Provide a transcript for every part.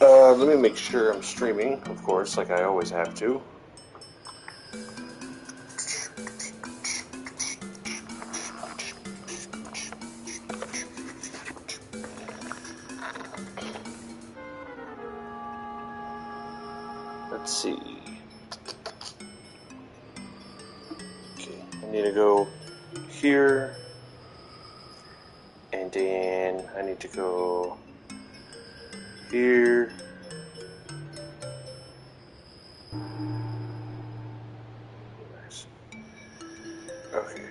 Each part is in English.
Let me make sure I'm streaming, of course, like I always have to. Let's see. Okay, I need to go here, and then I need to go here. Nice. Okay.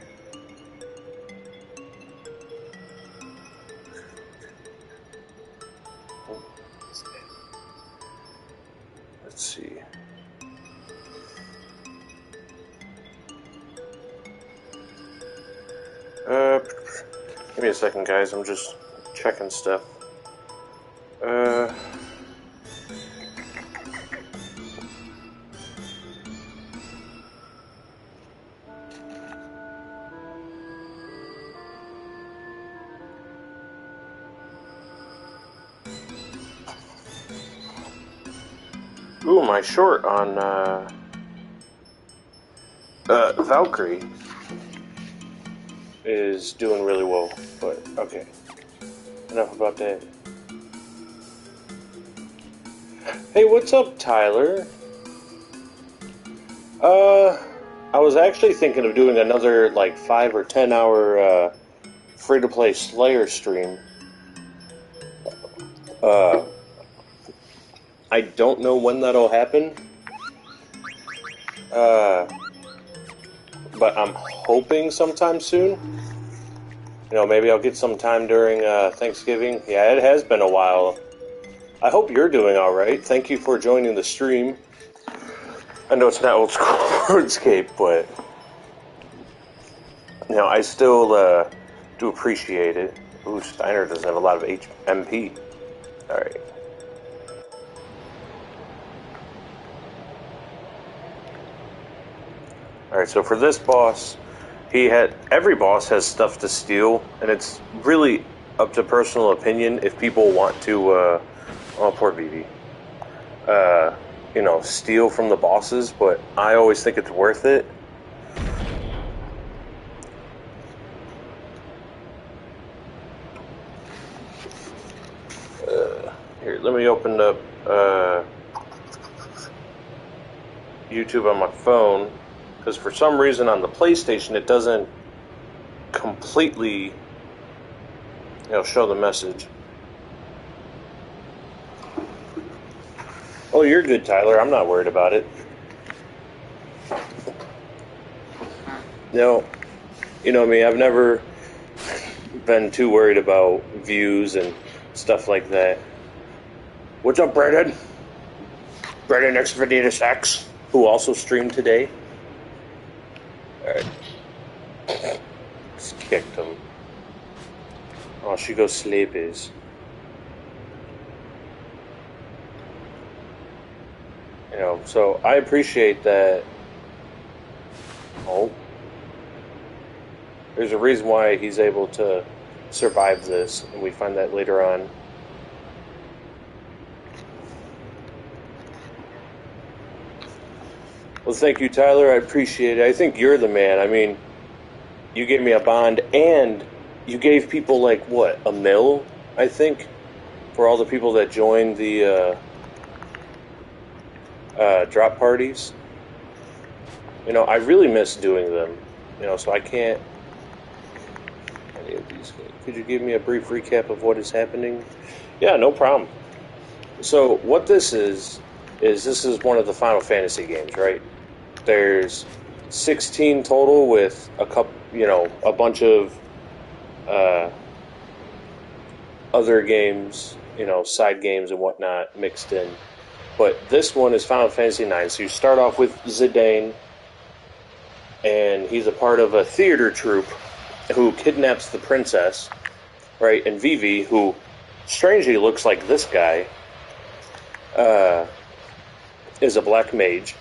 Let's see. Give me a second, guys. I'm just checking stuff. Ooh, my short on, Valkyrie is doing really well, but okay. Enough about that. Hey, what's up, Tyler? I was actually thinking of doing another, like, 5 or 10 hour, free-to-play Slayer stream. I don't know when that'll happen. But I'm hoping sometime soon. You know, maybe I'll get some time during Thanksgiving. Yeah, it has been a while. I hope you're doing alright. Thank you for joining the stream. I know it's not old school RuneScape, but you know, I still do appreciate it. Ooh, Steiner doesn't have a lot of MP. Alright. Alright, so for this boss, every boss has stuff to steal, and it's really up to personal opinion if people want to, oh, poor Vivi, you know, steal from the bosses, but I always think it's worth it. Here, let me open up, YouTube on my phone. Because for some reason on the PlayStation it doesn't completely, you know, show the message. Oh, you're good, Tyler. I'm not worried about it. No, you know me, I've never been too worried about views and stuff like that. What's up, Brandon? Brandon Xvidius X, who also streamed today. Alright. Just kicked him. Oh, she goes sleepies. You know, so I appreciate that. Oh. There's a reason why he's able to survive this, and we find that later on. Well, thank you, Tyler. I appreciate it. I think you're the man. I mean, you gave me a bond, and you gave people, like, what, $1 million, I think, for all the people that joined the drop parties. You know, I really miss doing them. You know, so I can't. Any of these. Could you give me a brief recap of what is happening? Yeah, no problem. So what this is this is one of the Final Fantasy games, right? There's 16 total with a couple, you know, a bunch of other games, you know, side games and whatnot mixed in. But this one is Final Fantasy IX. So you start off with Zidane, and he's a part of a theater troupe who kidnaps the princess, right? And Vivi, who strangely looks like this guy, is a black mage.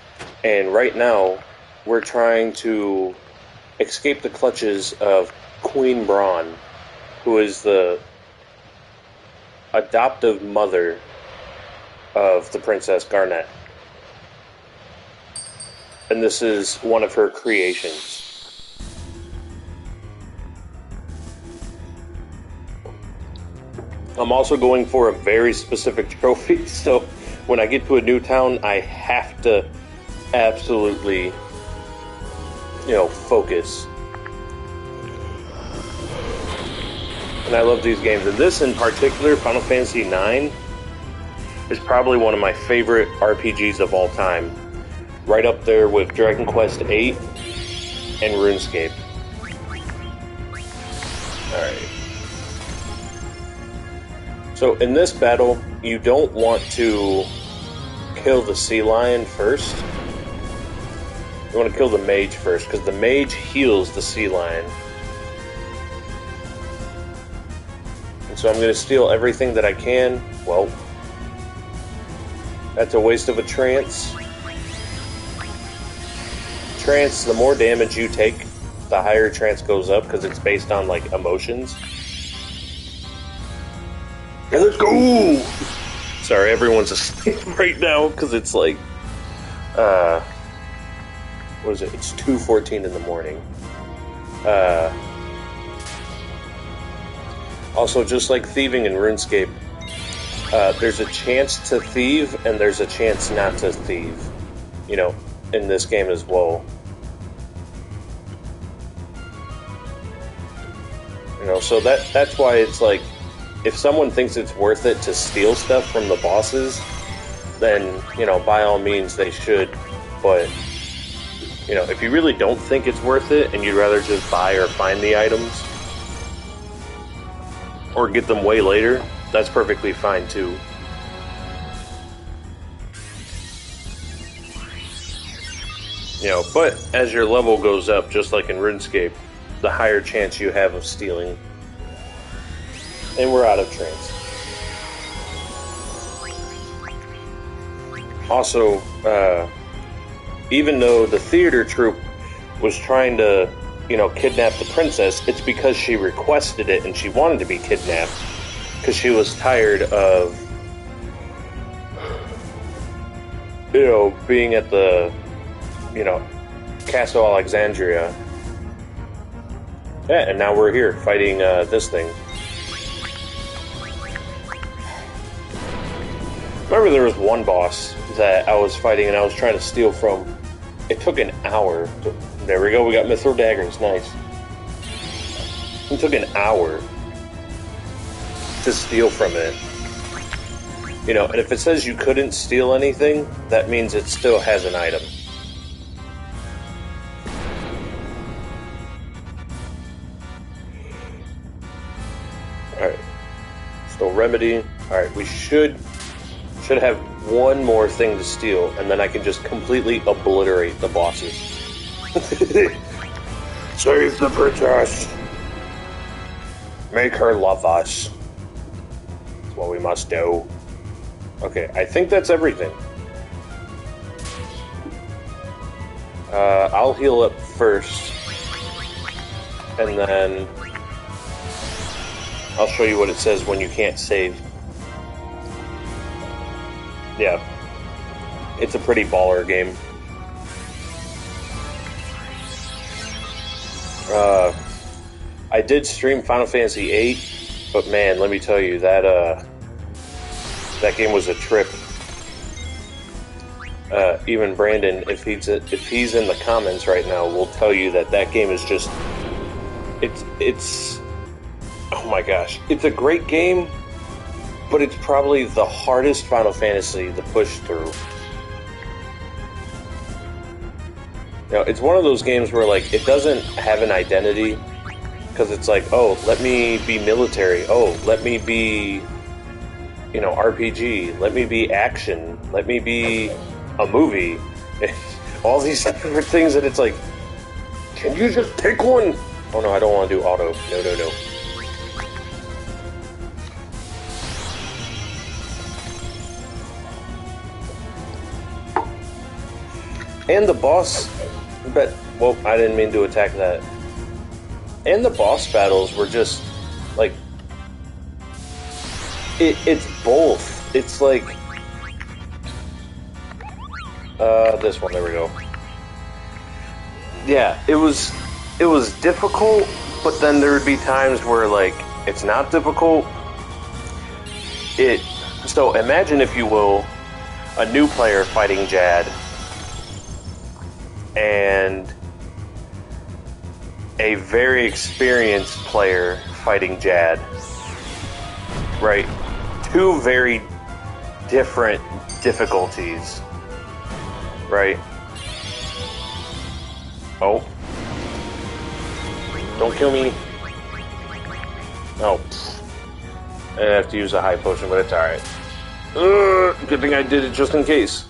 And right now, we're trying to escape the clutches of Queen Braun, who is the adoptive mother of the Princess Garnet. And this is one of her creations. I'm also going for a very specific trophy, so when I get to a new town, I have to absolutely, focus. And I love these games. And this in particular, Final Fantasy IX, is probably one of my favorite RPGs of all time. Right up there with Dragon Quest VIII and RuneScape. Alright. So in this battle, you don't want to kill the sea lion first. You want to kill the mage first, because the mage heals the sea lion. And so I'm going to steal everything that I can. Well, that's a waste of a trance. Trance, the more damage you take, the higher trance goes up, because it's based on, like, emotions. And let's go! Sorry, everyone's asleep right now, because it's like, what is it? It's 2:14 in the morning. Also, just like thieving in RuneScape, there's a chance to thieve, and there's a chance not to thieve, in this game as well. So that's why it's like, if someone thinks it's worth it to steal stuff from the bosses, then, by all means they should. But, if you really don't think it's worth it and you'd rather just buy or find the items or get them way later, that's perfectly fine too. But as your level goes up, just like in RuneScape, the higher chance you have of stealing. And we're out of trance. Also, even though the theater troupe was trying to, kidnap the princess, it's because she requested it and she wanted to be kidnapped. Because she was tired of, being at the, Castle Alexandria. Yeah, and now we're here fighting this thing. Remember there was one boss that I was fighting and I was trying to steal from. It took an hour. There we go, we got Mithril Daggers, nice. It took an hour to steal from it. And if it says you couldn't steal anything, that means it still has an item. Alright. Still remedy. Alright, we should have one more thing to steal, and then I can just completely obliterate the bosses. Save the princess! Make her love us. That's what we must do. Okay, I think that's everything. I'll heal up first, and then I'll show you what it says when you can't save. Yeah, it's a pretty baller game. I did stream Final Fantasy VIII, but man, let me tell you, that game was a trip. Even Brandon, if he's in the comments right now, will tell you that game is just, it's oh my gosh, it's a great game. But it's probably the hardest Final Fantasy to push through. It's one of those games where, like, it doesn't have an identity. Because it's like, oh, let me be military. Oh, let me be, RPG. Let me be action. Let me be a movie. All these different things, and it's like, can you just pick one? Oh no, I don't want to do auto. No. And the boss, well, I didn't mean to attack that. And the boss battles were just, like, it's both. It's like, This one. There we go. Yeah, it was difficult, but then there would be times where like it's not difficult. So imagine, if you will, a new player fighting Jad and a very experienced player fighting Jad. Right? Two very different difficulties. Right? Oh. Don't kill me. Oh. I have to use a high potion, but it's alright. Good thing I did it just in case.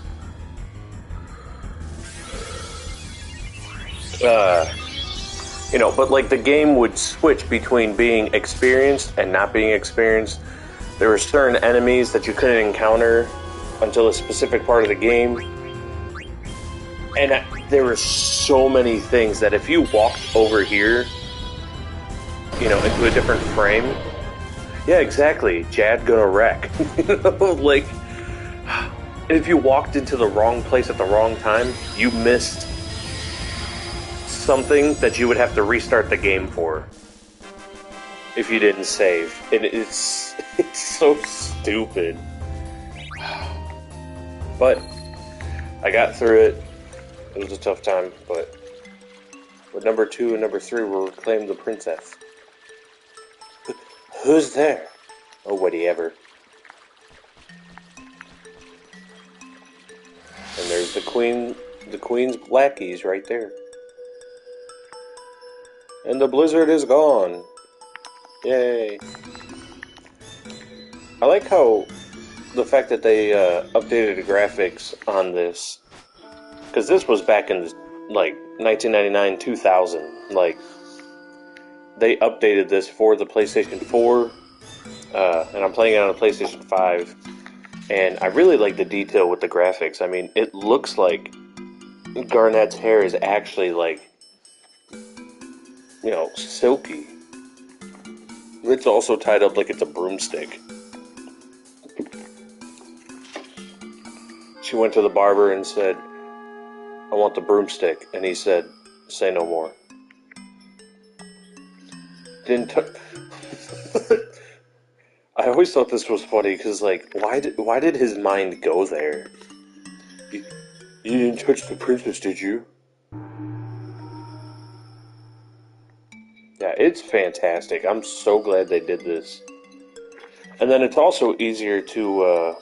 But like the game would switch between being experienced and not being experienced. There were certain enemies that you couldn't encounter until a specific part of the game. And there were so many things that if you walked over here, into a different frame, yeah, exactly, Jad gonna wreck. Like, if you walked into the wrong place at the wrong time, you missed something that you would have to restart the game for if you didn't save. And it's so stupid. But I got through it. It was a tough time, but number 2 and number 3 will reclaim the princess. Who's there? Oh, whatever. And there's the queen's lackeys right there. And the blizzard is gone. Yay. I like how the fact that they updated the graphics on this, because this was back in like 1999, 2000. Like, they updated this for the PlayStation 4, and I'm playing it on a PlayStation 5. And I really like the detail with the graphics. I mean, it looks like Garnet's hair is actually like, silky. It's also tied up like it's a broomstick. She went to the barber and said, "I want the broomstick." And he said, "Say no more." I always thought this was funny because, like, why did his mind go there? You didn't touch the princess, did you? Yeah, it's fantastic. I'm so glad they did this. And then it's also easier to,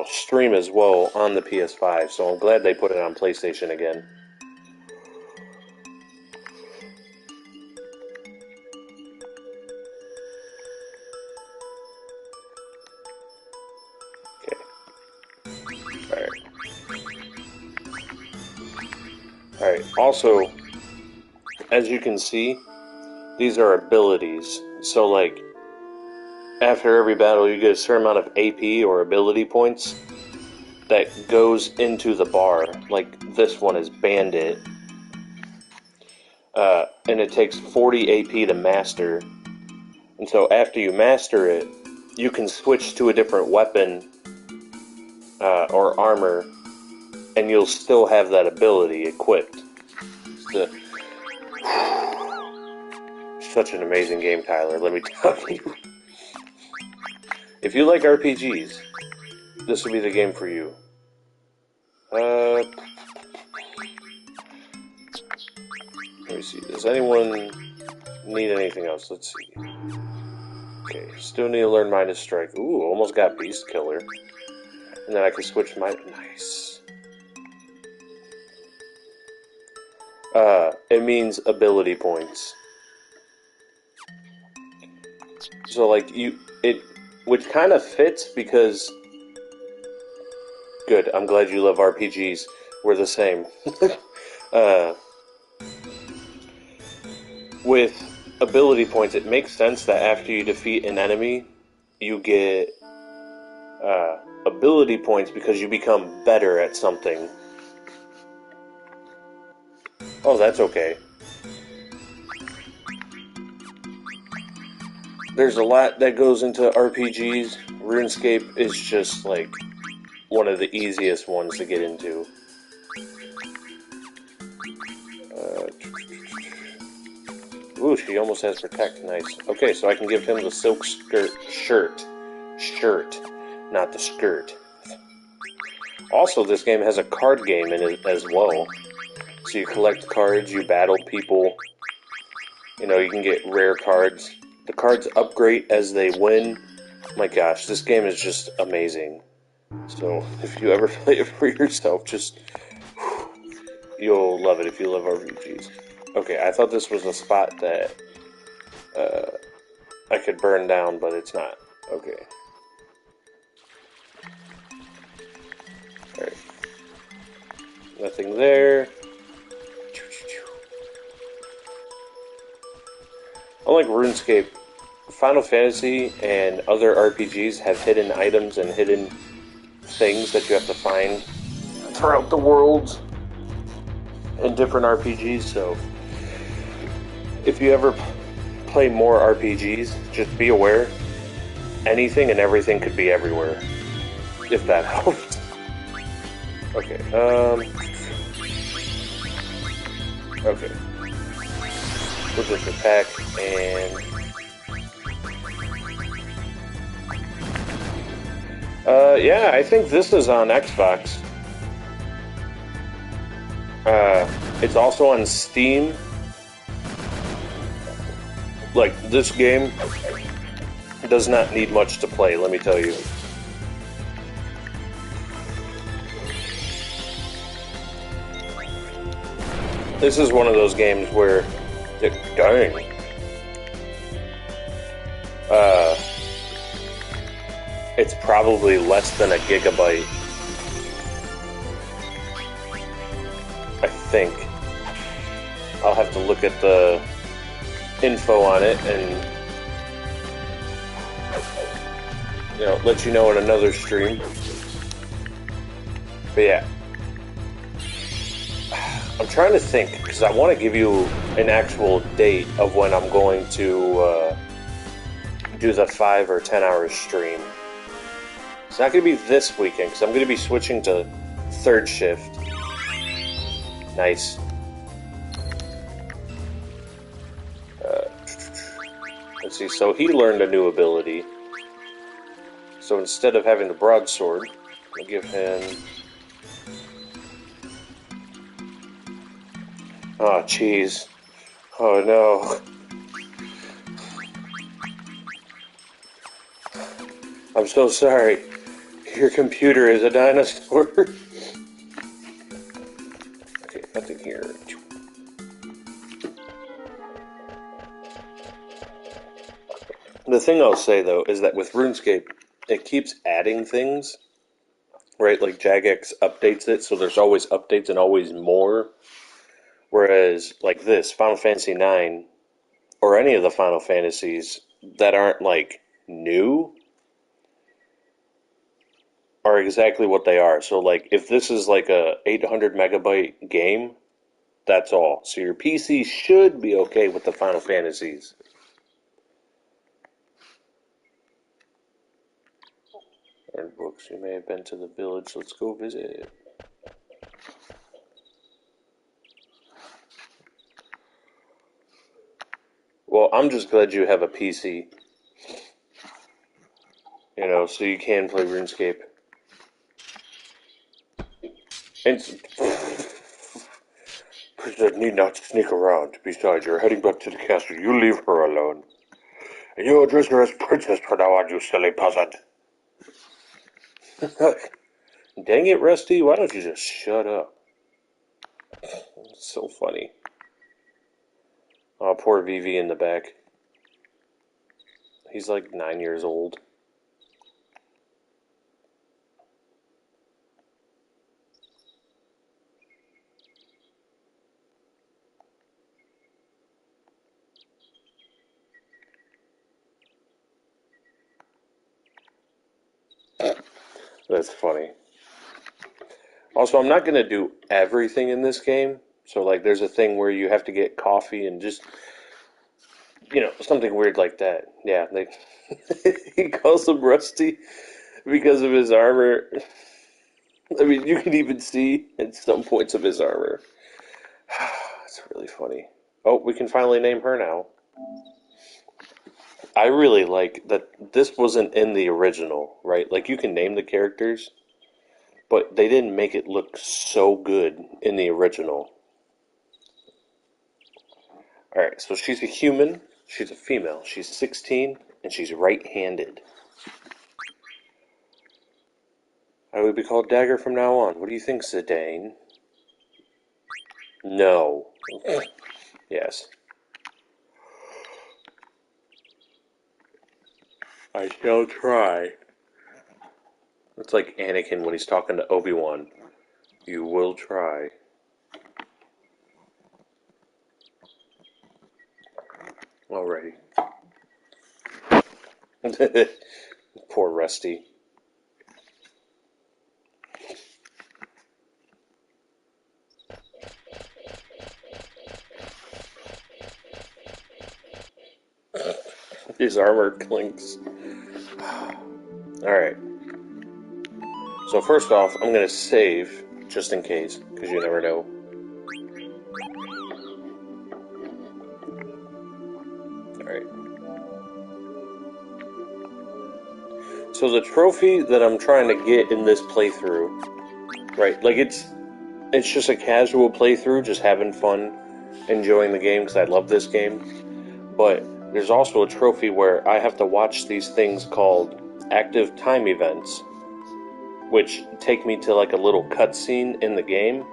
stream as well on the PS5. So I'm glad they put it on PlayStation again. Alright, also, as you can see, these are abilities. So, like, after every battle, you get a certain amount of AP or ability points that goes into the bar. Like, this one is Bandit. And it takes 40 AP to master. And so, after you master it, you can switch to a different weapon or armor, and you'll still have that ability equipped. Such an amazing game, Tyler, let me tell you. If you like RPGs, this will be the game for you. Let me see, does anyone need anything else? Let's see. Okay, still need to learn Midas Strike. Ooh, almost got Beast Killer. And then I can switch my... Nice. It means ability points. So, like, which kind of fits because... Good, I'm glad you love RPGs. We're the same. With ability points, it makes sense that after you defeat an enemy, you get ability points because you become better at something. Oh, that's okay. There's a lot that goes into RPGs. RuneScape is just like one of the easiest ones to get into. Ooh, she almost has Protect. Nice. Okay, so I can give him the silk shirt. Shirt, not the skirt. Also, this game has a card game in it as well. So you collect cards, you battle people. You know, you can get rare cards. The cards upgrade as they win. My gosh, this game is just amazing. So, if you ever play it for yourself, just... you'll love it if you love RPGs. Okay, I thought this was a spot that I could burn down, but it's not. Okay. Alright. Nothing there. Unlike RuneScape, Final Fantasy and other RPGs have hidden items and hidden things that you have to find throughout the worlds in different RPGs, so if you ever play more RPGs, just be aware anything and everything could be everywhere, if that helps. Okay, okay. We'll just attack and... yeah, I think this is on Xbox. It's also on Steam. Like, this game does not need much to play, let me tell you. This is one of those games where... dang. It's probably less than a gigabyte. I think. I'll have to look at the info on it and, you know, let you know in another stream. But yeah. I'm trying to think, because I want to give you an actual date of when I'm going to do the 5 or 10 hour stream. It's not going to be this weekend, because I'm going to be switching to third shift. Nice. Let's see, so he learned a new ability. So instead of having the broadsword, I'll give him... oh, jeez. Oh, no. I'm so sorry. Your computer is a dinosaur. Okay, nothing here. The thing I'll say, though, is that with RuneScape, it keeps adding things. Right? Like, Jagex updates it, so there's always updates and always more. Whereas, like this, Final Fantasy IX, or any of the Final Fantasies that aren't, like, new, are exactly what they are. So, like, if this is, like, a 800 megabyte game, that's all. So your PC should be okay with the Final Fantasies. And books, you may have been to the village. Let's go visit. Well, I'm just glad you have a PC. You know, so you can play RuneScape. And Princess need not sneak around. Besides, you're heading back to the castle. You leave her alone. And you address her as Princess from now on, you silly peasant. Dang it, Rusty. Why don't you just shut up? It's so funny. Oh, poor Vivi in the back. He's like 9 years old. That's funny. Also, I'm not going to do everything in this game. So, like, there's a thing where you have to get coffee and just, you know, something weird like that. Yeah, they, he calls him Rusty because of his armor. I mean, you can even see at some points of his armor. It's really funny. Oh, we can finally name her now. I really like that this wasn't in the original, right? Like, you can name the characters, but they didn't make it look so good in the original. Alright, so she's a human, she's a female, she's 16, and she's right-handed. I would be called Dagger from now on. What do you think, Zidane? No. Yes. I shall try. It's like Anakin when he's talking to Obi-Wan. You will try. Alrighty. Poor Rusty. His armor clinks. Alright. So first off, I'm going to save, just in case, because you never know. Alright. So the trophy that I'm trying to get in this playthrough, right, like it's just a casual playthrough, just having fun, enjoying the game, because I love this game. But there's also a trophy where I have to watch these things called active time events, which take me to like a little cutscene in the game,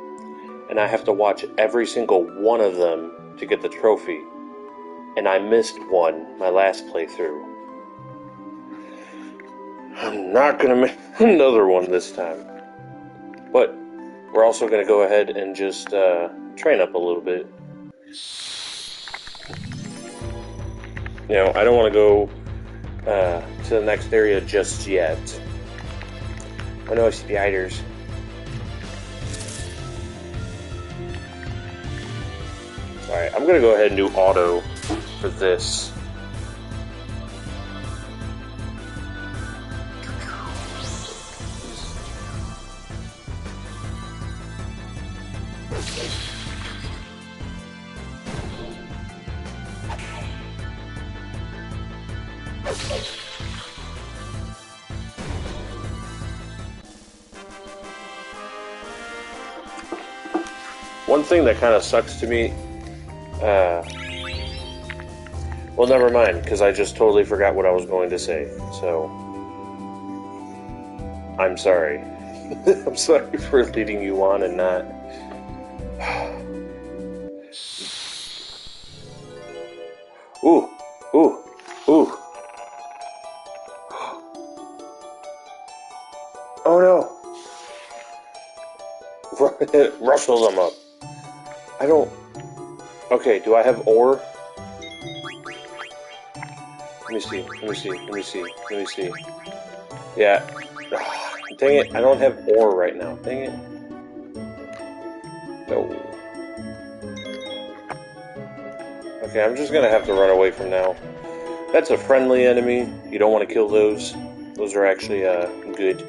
and I have to watch every single one of them to get the trophy. And I missed one my last playthrough. I'm not gonna make another one this time. But we're also gonna go ahead and just train up a little bit. You know, I don't want to go to the next area just yet. Oh no, spiders. Alright, I'm gonna go ahead and do auto for this. One thing that kind of sucks to me, well, never mind, because I just totally forgot what I was going to say, so I'm sorry. I'm sorry for leading you on and not... Ooh, ooh, ooh. Oh no! Rustle them up. I don't... Okay, do I have ore? Let me see, let me see, let me see, let me see. Yeah. Ugh, dang it, I don't have ore right now. Dang it. No. Okay, I'm just gonna have to run away from now. That's a friendly enemy. You don't want to kill those. Those are actually, good.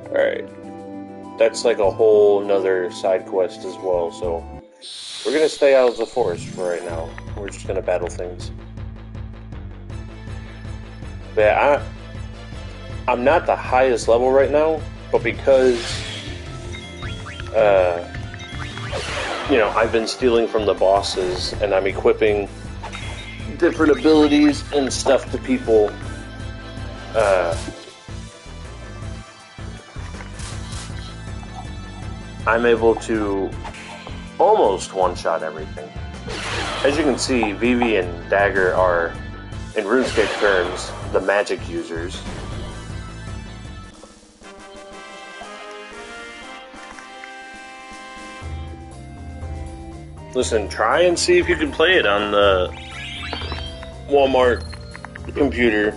Alright. That's like a whole nother side quest as well, so... We're gonna stay out of the forest for right now. We're just gonna battle things. But yeah, I'm not the highest level right now, but because... you know, I've been stealing from the bosses, and I'm equipping different abilities and stuff to people. I'm able to almost one-shot everything. As you can see, Vivi and Dagger are, in RuneScape terms, the magic users. Listen, try and see if you can play it on the Walmart computer.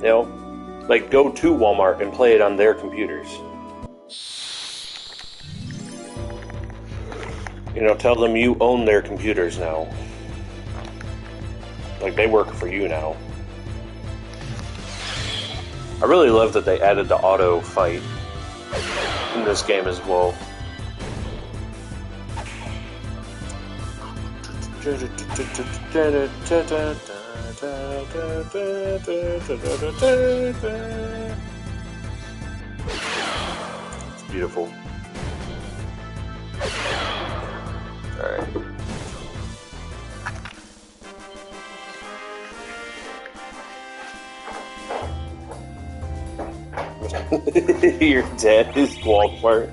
You know, like go to Walmart and play it on their computers. You know, tell them you own their computers now. Like, they work for you now. I really love that they added the auto fight in this game as well. It's beautiful. Alright. Your dad is Walmart.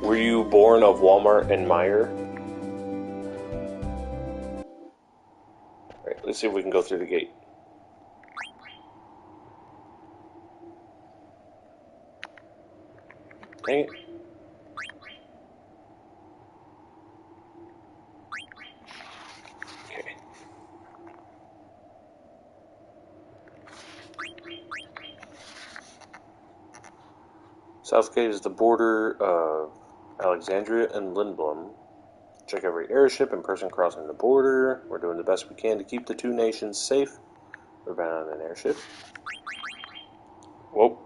Were you born of Walmart and Meyer? Alright, let's see if we can go through the gate. Dang it. Okay. Southgate is the border of Alexandria and Lindblom. Check every airship and person crossing the border. We're doing the best we can to keep the two nations safe. We're bound on an airship. Whoa.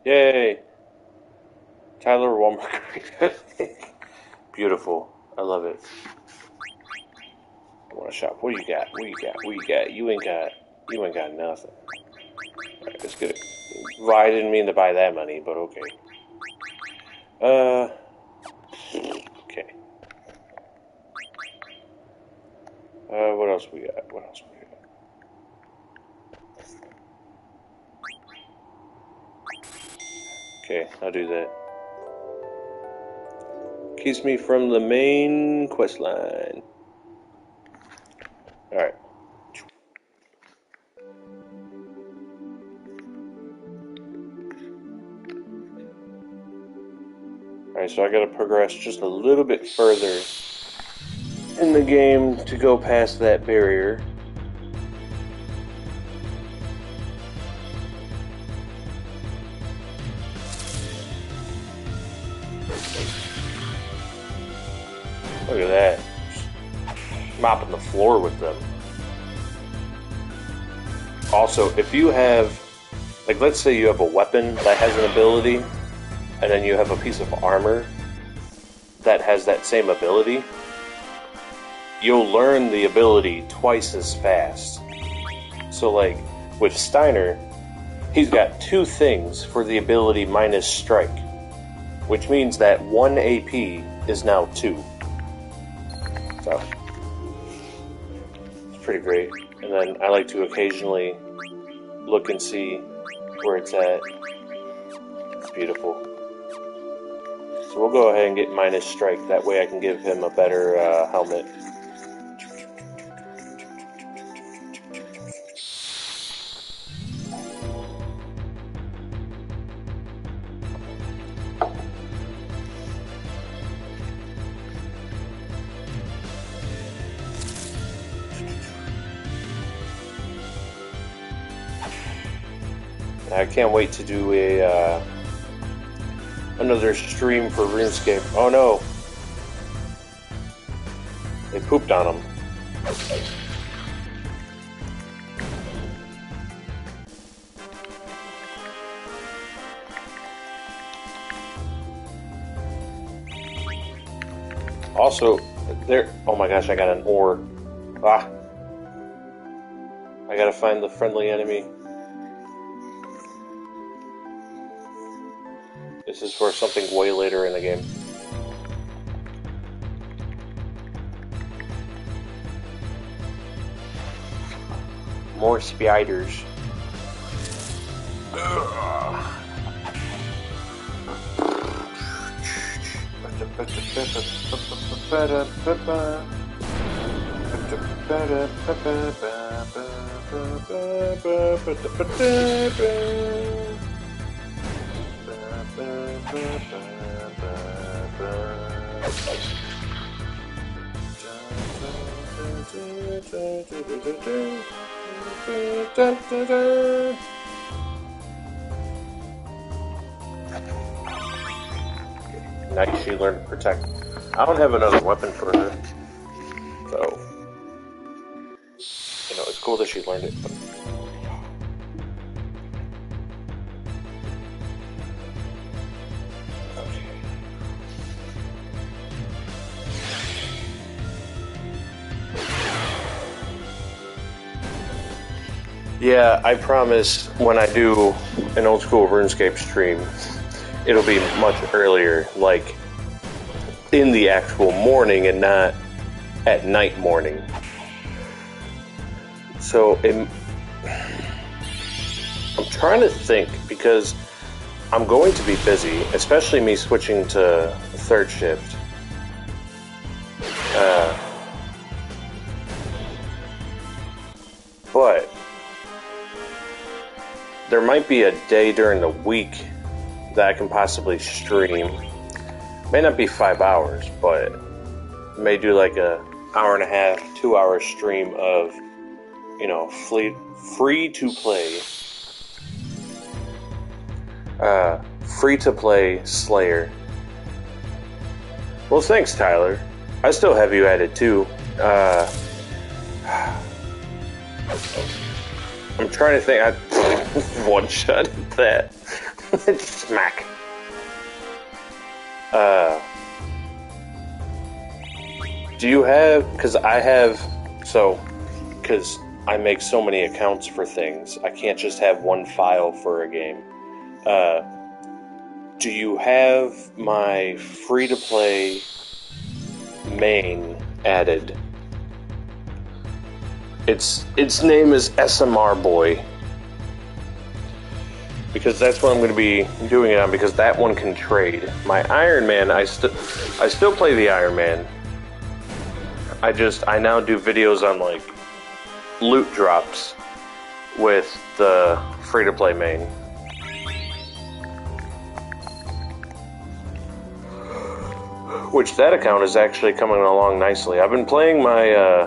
Yay! Tyler Walmart. Beautiful. I love it. I want to shop. What do you got? What do you got? What do you got? You ain't got nothing. Alright, let's get it. Well, I didn't mean to buy that money, but okay. Okay. What else we got? What else we got? Okay, I'll do that. Keeps me from the main quest line. Alright. Alright, so I gotta progress just a little bit further in the game to go past that barrier. Look at that. Mopping the floor with them. Also, if you have, like, let's say you have a weapon that has an ability, and then you have a piece of armor that has that same ability, you'll learn the ability twice as fast. So, like, with Steiner, he's got 2 things for the ability minus strike, which means that 1 AP is now 2. So, it's pretty great. And then I like to occasionally look and see where it's at. It's beautiful. So we'll go ahead and get minus strike. That way I can give him a better helmet. I can't wait to do a another stream for RuneScape. Oh no! They pooped on him. Also, there. Oh my gosh! I got an ore. Ah! I gotta find the friendly enemy. This is for something way later in the game. More spiders. Nice, she learned to protect. I don't have another weapon for her, so cool that she learned it. But... okay. Yeah, I promise when I do an old school RuneScape stream, it'll be much earlier, like in the actual morning and not at night morning. So I'm trying to think, because I'm going to be busy, especially me switching to third shift. But there might be a day during the week that I can possibly stream. May not be 5 hours, but may do like a hour and a half, 2 hour stream of, you know, free to play Slayer. Well, thanks, Tyler. I still have you added too. I'm trying to think. I one-shot that. Smack. Do you have... because I make so many accounts for things, I can't just have one file for a game. Do you have my free-to-play main added? Its name is SMR Boy. Because that's what I'm going to be doing it on, because that one can trade. My Iron Man, I still play the Iron Man. I now do videos on, like, loot drops with the free-to-play main. Which, that account is actually coming along nicely. I've been playing my,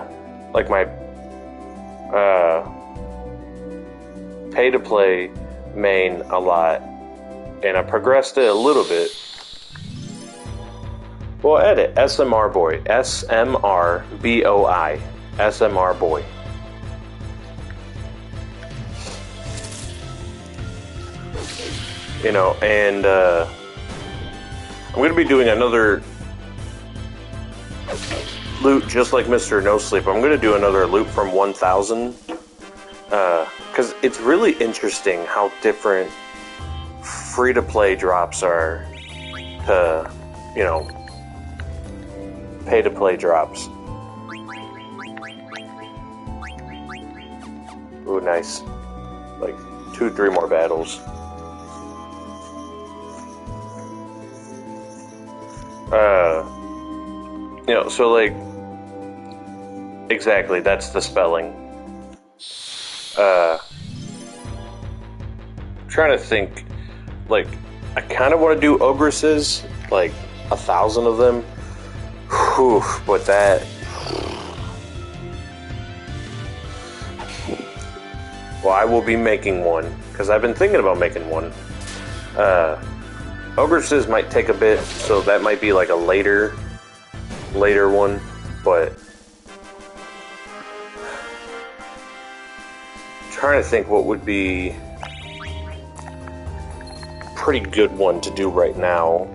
pay-to-play main a lot, and I progressed it a little bit. Well, edit SMR Boy, SMRBOI, SMR Boy. You know, and I'm going to be doing another loot just like Mr. No Sleep. I'm going to do another loot from 1000. Because it's really interesting how different free-to-play drops are to, you know, pay-to-play drops. Ooh, nice. Like, 2-3 more battles. You know, so, like, exactly, that's the spelling. Trying to think, like, I kind of want to do ogresses, like 1,000 of them. Whew, but that... well, I will be making one, because I've been thinking about making one. Ogresses might take a bit, so that might be like a later one, but... trying to think what would be pretty good one to do right now.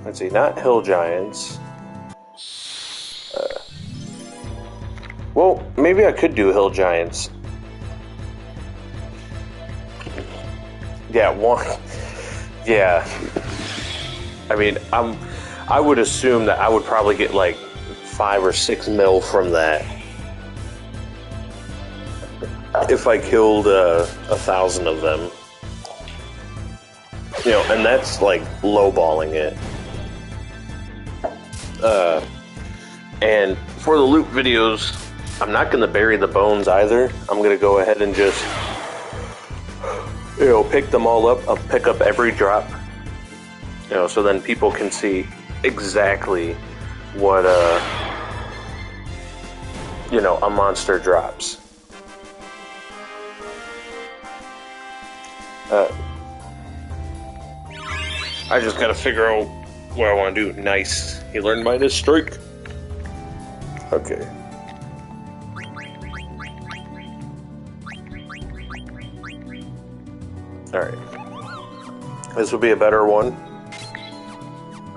Let's see, not hill giants. Well, maybe I could do hill giants. Yeah, one. Yeah. I mean, I would assume that I would probably get like 5 or 6 mil from that if I killed 1,000 of them. You know, and that's like lowballing it. And for the loot videos, I'm not going to bury the bones either. I'm going to go ahead and just, you know, pick them all up. I'll pick up every drop, you know, so then people can see exactly what, you know, a monster drops. I just gotta figure out what I want to do. Nice. He learned Midas Strike. Okay. Alright. This will be a better one.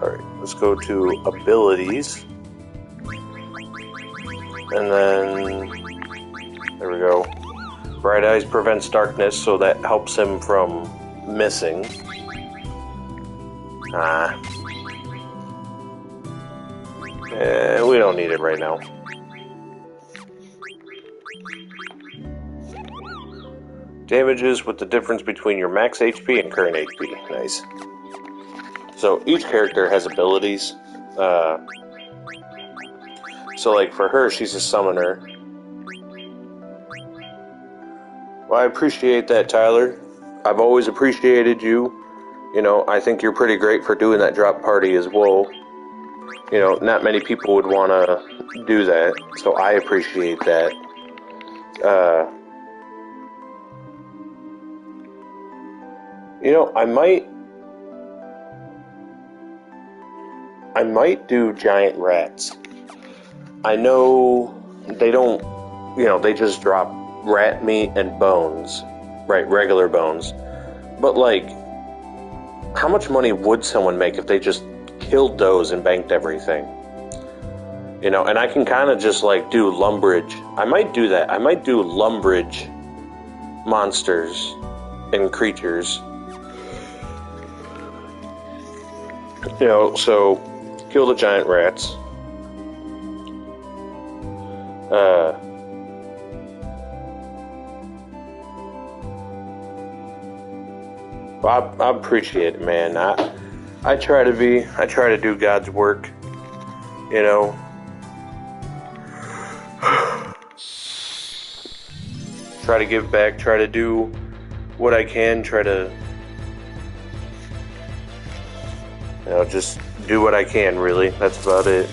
Alright, let's go to abilities. And then... there we go. Bright Eyes prevents darkness, so that helps him from missing. We don't need it right now. Damages with the difference between your max HP and current HP. Nice. So each character has abilities. So like for her, she's a summoner. Well, I appreciate that, Tyler. I've always appreciated you. You know, I think you're pretty great for doing that drop party as well. You know, not many people would want to do that, so I appreciate that. You know, I might do giant rats. I know they don't, you know, they just drop rat meat and bones, right, regular bones. But like, how much money would someone make if they just killed those and banked everything? You know, and I can kind of just like do lumberage. I might do that. I might do lumberage monsters and creatures. You know, so kill the giant rats. I appreciate it, man. I try to do God's work, you know. Try to give back, try to do what I can, try to, you know, just do what I can, really. That's about it.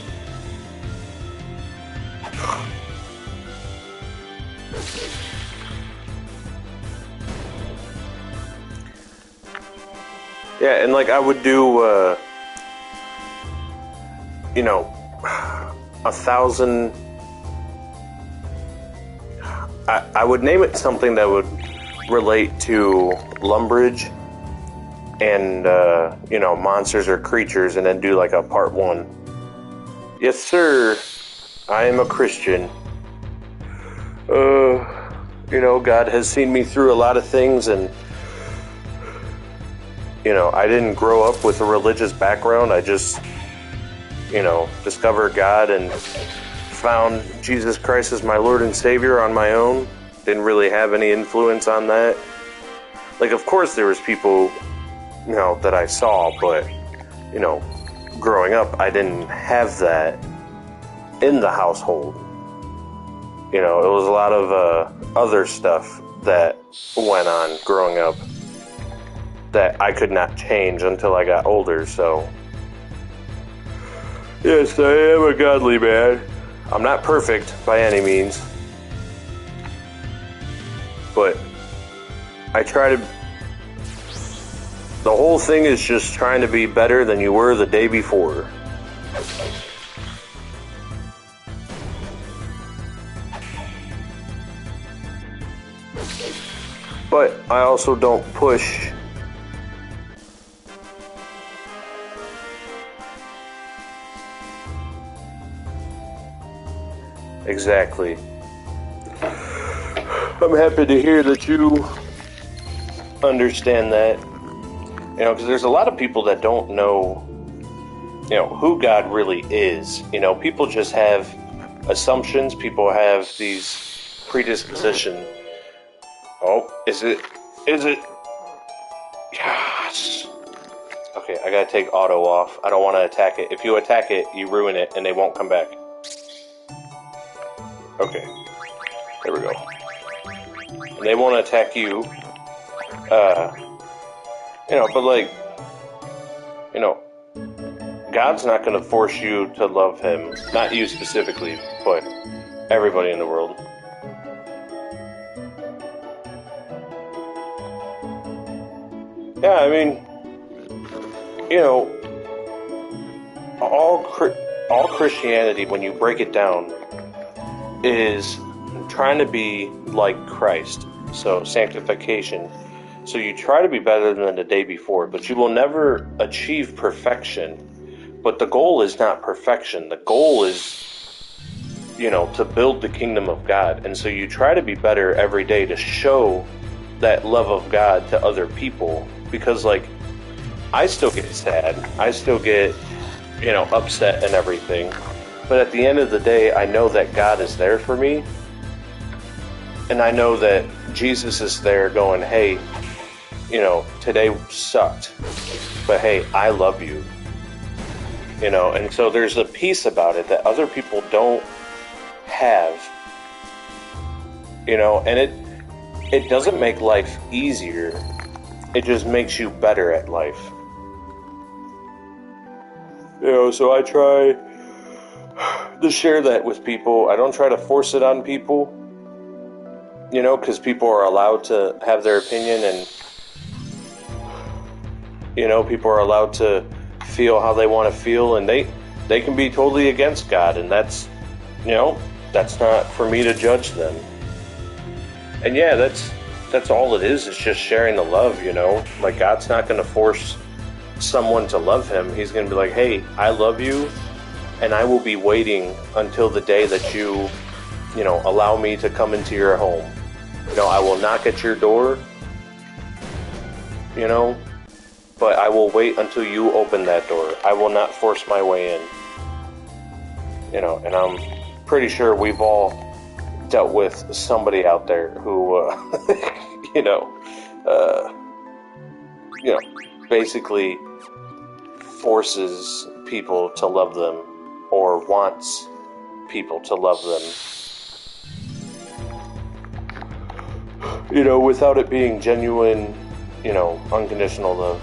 Yeah, and like I would do, you know, 1,000. I would name it something that would relate to lumberage and, you know, monsters or creatures, and then do like a part 1. Yes, sir. I am a Christian. You know, God has seen me through a lot of things, and you know, I didn't grow up with a religious background. I just, you know, discovered God and found Jesus Christ as my Lord and Savior on my own. Didn't really have any influence on that. Like, of course there was people, you know, that I saw, but, you know, growing up, I didn't have that in the household. You know, it was a lot of other stuff that went on growing up that I could not change until I got older, so yes, I am a godly man. I'm not perfect by any means, but I try to, the whole thing is just trying to be better than you were the day before. But I also don't push exactly. I'm happy to hear that you understand that. You know, because there's a lot of people that don't know, you know, who God really is. You know, people just have assumptions. People have these predispositions. Oh, is it? Yes. Okay, I gotta take auto off. I don't want to attack it. If you attack it, you ruin it, and they won't come back. Okay, there we go. And they won't attack you. You know, but like, you know, God's not going to force you to love Him. Not you specifically, but everybody in the world. Yeah, I mean, you know, all Christianity, when you break it down, is trying to be like Christ. So sanctification. So you try to be better than the day before, but you will never achieve perfection. But the goal is not perfection. The goal is, to build the kingdom of God. And so you try to be better every day to show that love of God to other people. Because, I still get sad. I still get, upset and everything. But at the end of the day, I know that God is there for me. And I know that Jesus is there going, hey, today sucked. But hey, I love you. And so there's a piece about it that other people don't have. And it doesn't make life easier. It just makes you better at life. So I try to share that with people. I don't try to force it on people, because people are allowed to have their opinion, and, people are allowed to feel how they want to feel, and they can be totally against God, and that's not for me to judge them. And yeah, that's all it is. It's just sharing the love, God's not going to force someone to love him. He's going to be like, hey, I love you, and I will be waiting until the day that you allow me to come into your home. I will knock at your door, but I will wait until you open that door. I will not force my way in. And I'm pretty sure we've all dealt with somebody out there who, basically forces people to love them or wants people to love them. Without it being genuine, unconditional love.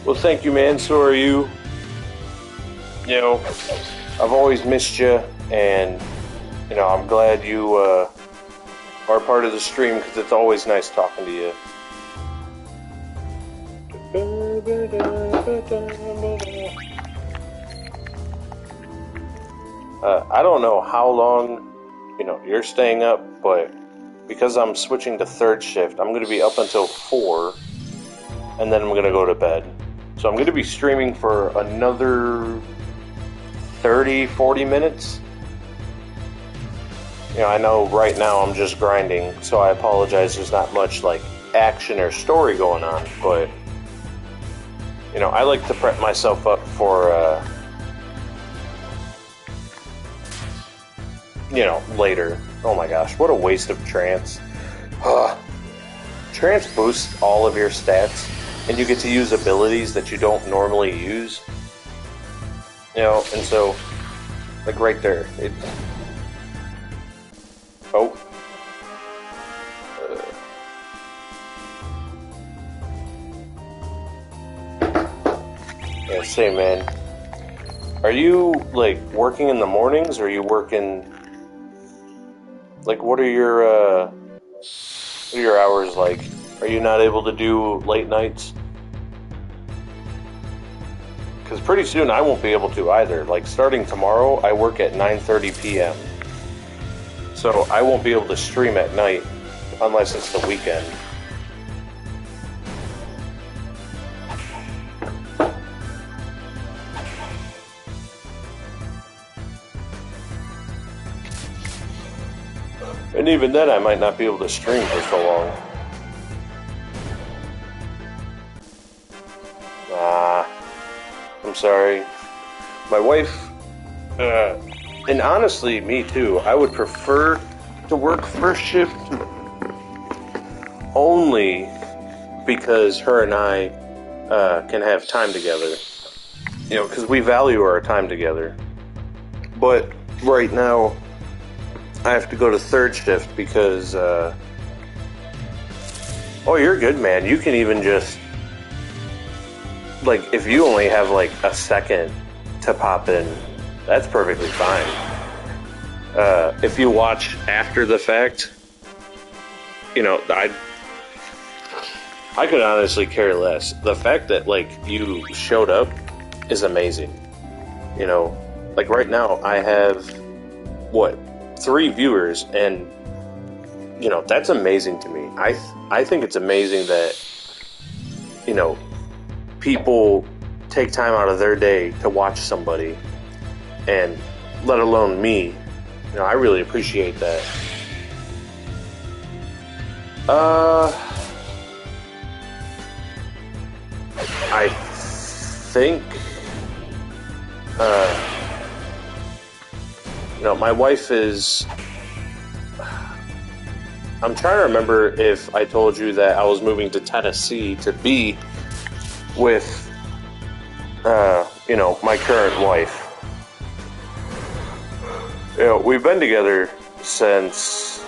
Well, thank you, man. So are you. I've always missed you, and, I'm glad you are part of the stream, because it's always nice talking to you. I don't know how long you're staying up, but because I'm switching to third shift, I'm going to be up until 4, and then I'm going to go to bed. So I'm going to be streaming for another 30-40 minutes. I know right now I'm just grinding, so I apologize. There's not much action or story going on, but I like to prep myself up for later. Oh my gosh, what a waste of trance. Trance boosts all of your stats, and you get to use abilities that you don't normally use. And so, right there, yeah, say, man, are you, working in the mornings, or are you working, what are your hours like? Are you not able to do late nights? Because pretty soon I won't be able to either. Starting tomorrow, I work at 9:30 p.m. So I won't be able to stream at night unless it's the weekend. And even then, I might not be able to stream for so long. I'm sorry. My wife, and honestly, me too, I would prefer to work first shift only because her and I can have time together. Because we value our time together. But right now, I have to go to third shift because, oh, you're good, man. You can even just, if you only have, a second to pop in, that's perfectly fine. If you watch after the fact, I could honestly care less. The fact that like you showed up is amazing. You know, like right now I have what 3 viewers, and you know that's amazing to me. I think it's amazing that you know people take time out of their day to watch somebody, and let alone me. You know, I really appreciate that. I think, you know, my wife is. I'm trying to remember if I told you that I was moving to Tennessee to be with, you know, my current wife. You know, we've been together since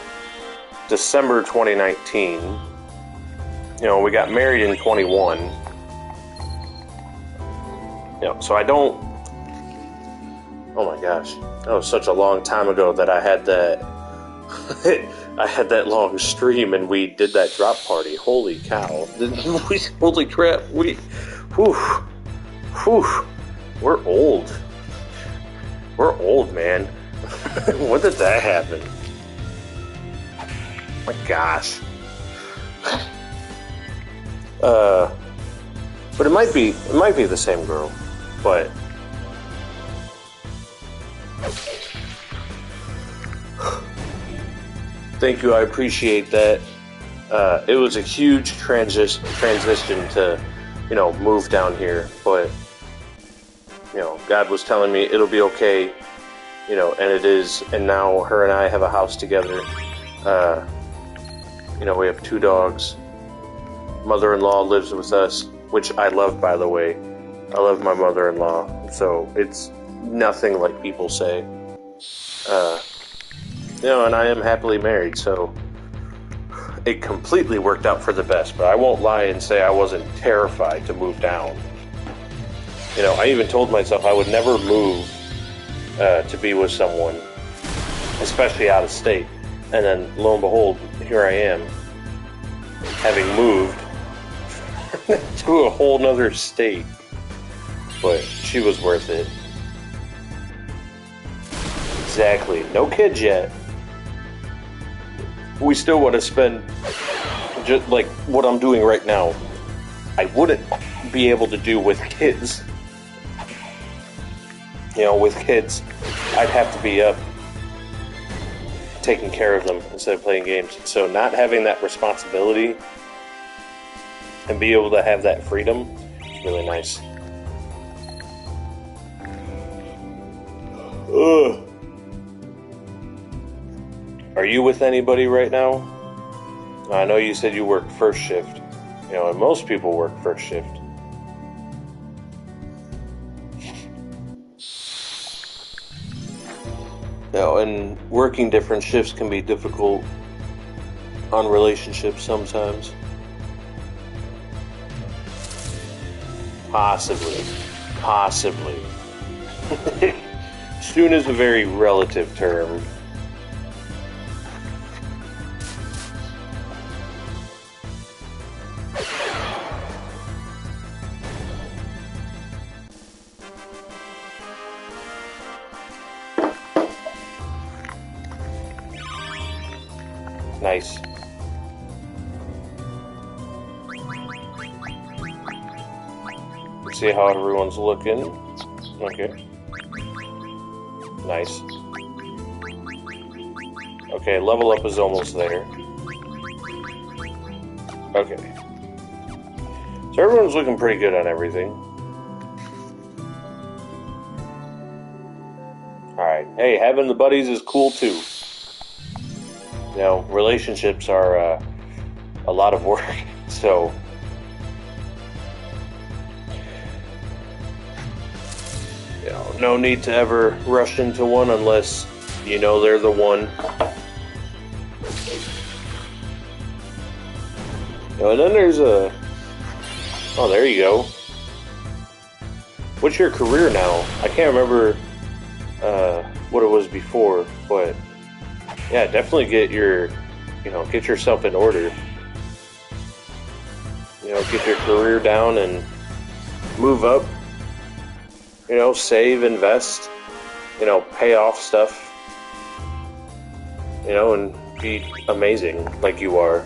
December 2019. You know, we got married in 21. You know, so I don't. Oh my gosh, that was such a long time ago that I had that. I had that long stream and we did that drop party. Holy cow! Holy crap! Whew, we're old. We're old, man. When did that happen? My gosh. But it might be the same girl. But thank you, I appreciate that. It was a huge transition to, you know, move down here. But you know, God was telling me it'll be okay. You know, and it is. And now her and I have a house together. You know, we have 2 dogs. Mother-in-law lives with us, which I love, by the way. I love my mother-in-law, so it's nothing like people say. You know, and I am happily married, so it completely worked out for the best. But I won't lie and say I wasn't terrified to move down. You know, I even told myself I would never move to be with someone, especially out of state. And then, lo and behold, here I am, having moved to a whole nother state. But she was worth it. Exactly. No kids yet. We still want to spend, just like what I'm doing right now, I wouldn't be able to do with kids. You know, with kids, I'd have to be up taking care of them instead of playing games. So not having that responsibility and be able to have that freedom is really nice. Ugh. Are you with anybody right now? I know you said you work first shift. You know, and most people work first shift. You know, and working different shifts can be difficult on relationships sometimes. Possibly. Soon is a very relative term. Nice. See how everyone's looking. Okay. Nice. Okay, level up is almost there. Okay. So everyone's looking pretty good on everything. Alright. Hey, having the buddies is cool too. You know, relationships are a lot of work, so you know, no need to ever rush into one unless you know they're the one. You know, and then there's oh, there you go. What's your career now? I can't remember what it was before, but yeah, definitely get yourself in order. get your career down and move up, save, invest, pay off stuff, and be amazing like you are.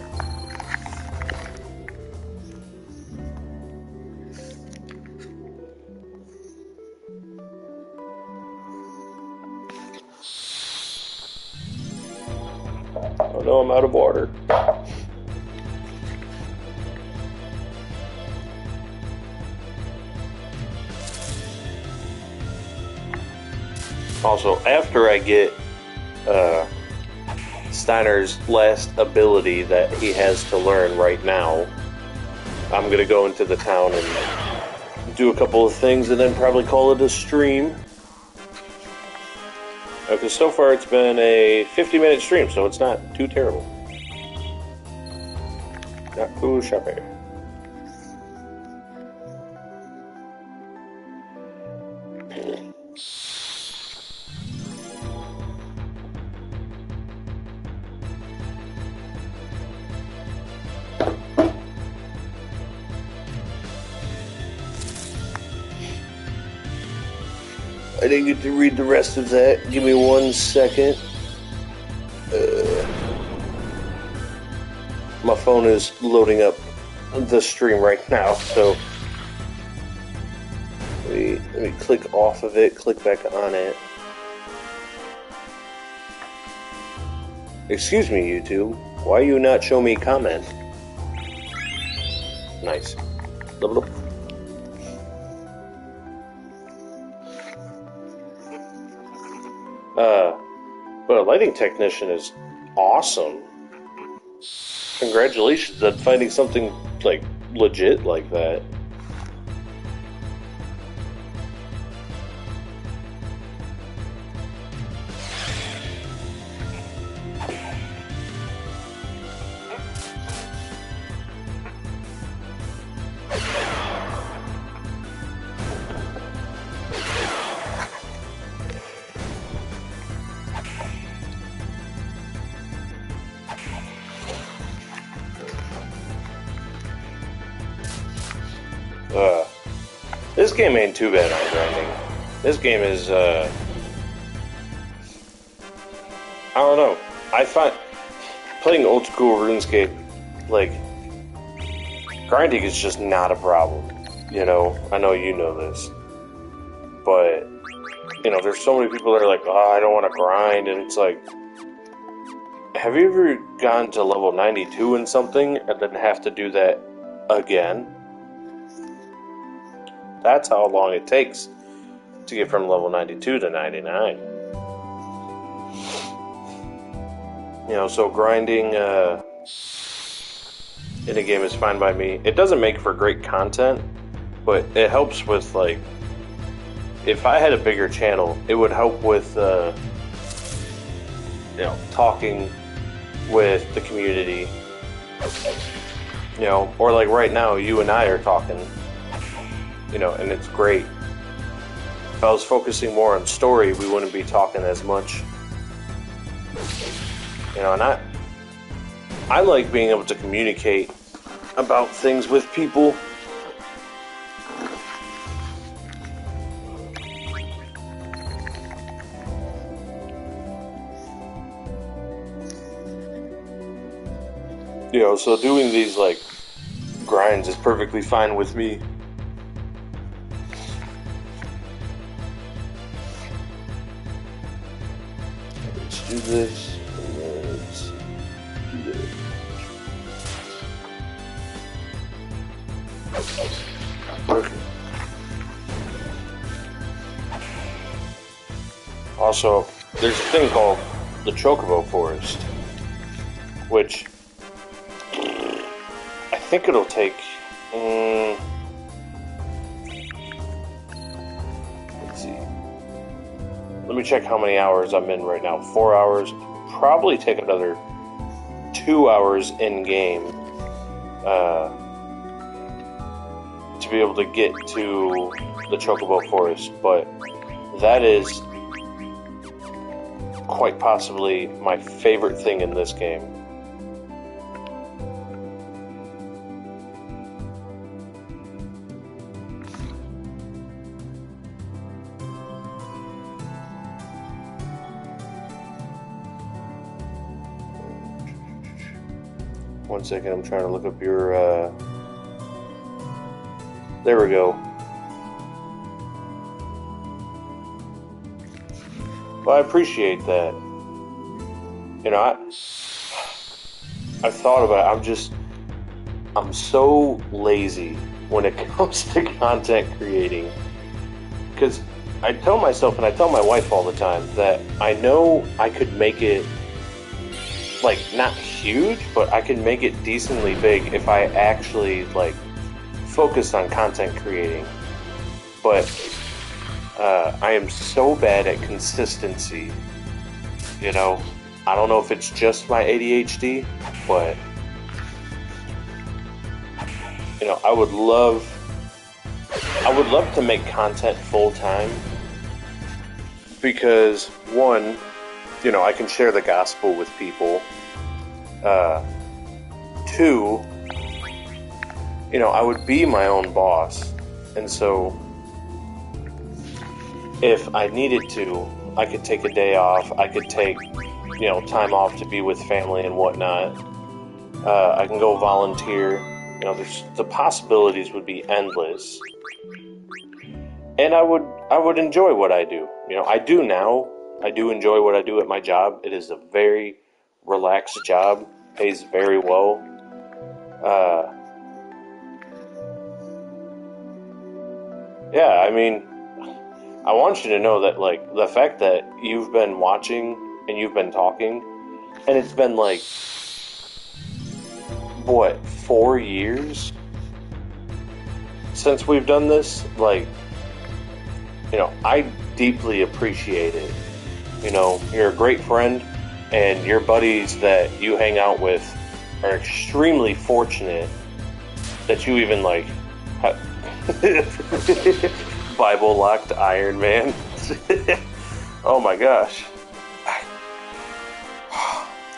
Oh no, I'm out of water. Also, after I get Steiner's last ability that he has to learn right now, I'm going to go into the town and do a couple of things and then probably call it a stream. Because so far it's been a 50-minute stream, so it's not too terrible. Not too shabby. I didn't get to read the rest of that. Give me 1 second. My phone is loading up the stream right now, so let me click off of it, click back on it. Excuse me, YouTube. Why you not show me comment? Nice. Level up. But a lighting technician is awesome. Congratulations on finding something, like, legit like that. This game ain't too bad on grinding. This game is, I don't know. I find playing old school RuneScape, like, grinding is just not a problem. I know you know this. But, there's so many people that are like, oh, I don't want to grind, and it's like, have you ever gone to level 92 in something and then have to do that again? That's how long it takes to get from level 92 to 99. So grinding in a game is fine by me. It doesn't make for great content, but it helps with, like, if I had a bigger channel, it would help with, talking with the community. Or like right now, you and I are talking. And it's great. If I was focusing more on story, we wouldn't be talking as much. And I like being able to communicate about things with people. So doing these, like, grinds is perfectly fine with me. Do this, and then let's do this. Okay. Also, there's a thing called the Chocobo Forest, which I think it'll take. Let's see. Let me check how many hours I'm in right now. 4 hours. Probably take another 2 hours in game to be able to get to the Chocobo Forest, but that is quite possibly my favorite thing in this game. 1 second, I'm trying to look up your, there we go. Well, I appreciate that. You know, I've thought about it. I'm so lazy when it comes to content creating. Because I tell myself, and I tell my wife all the time, that I know I could make it, like, not huge, but I can make it decently big if I actually, like, focused on content creating. But I am so bad at consistency. You know, I don't know if it's just my ADHD, but you know, I would love to make content full time because one, you know, I can share the gospel with people. Two, you know, I would be my own boss, and so if I needed to, I could take a day off. I could take, you know, time off to be with family and whatnot. I can go volunteer. You know, the possibilities would be endless, and I would enjoy what I do. You know, I do now. I do enjoy what I do at my job. It is a very relaxed job. Pays very well. Yeah, I mean, I want you to know that, like, the fact that you've been watching and you've been talking, and it's been like, what, 4 years since we've done this? Like, you know, I deeply appreciate it. You know, you're a great friend, and your buddies that you hang out with are extremely fortunate that you even, like, Bible locked Iron Man. Oh my gosh.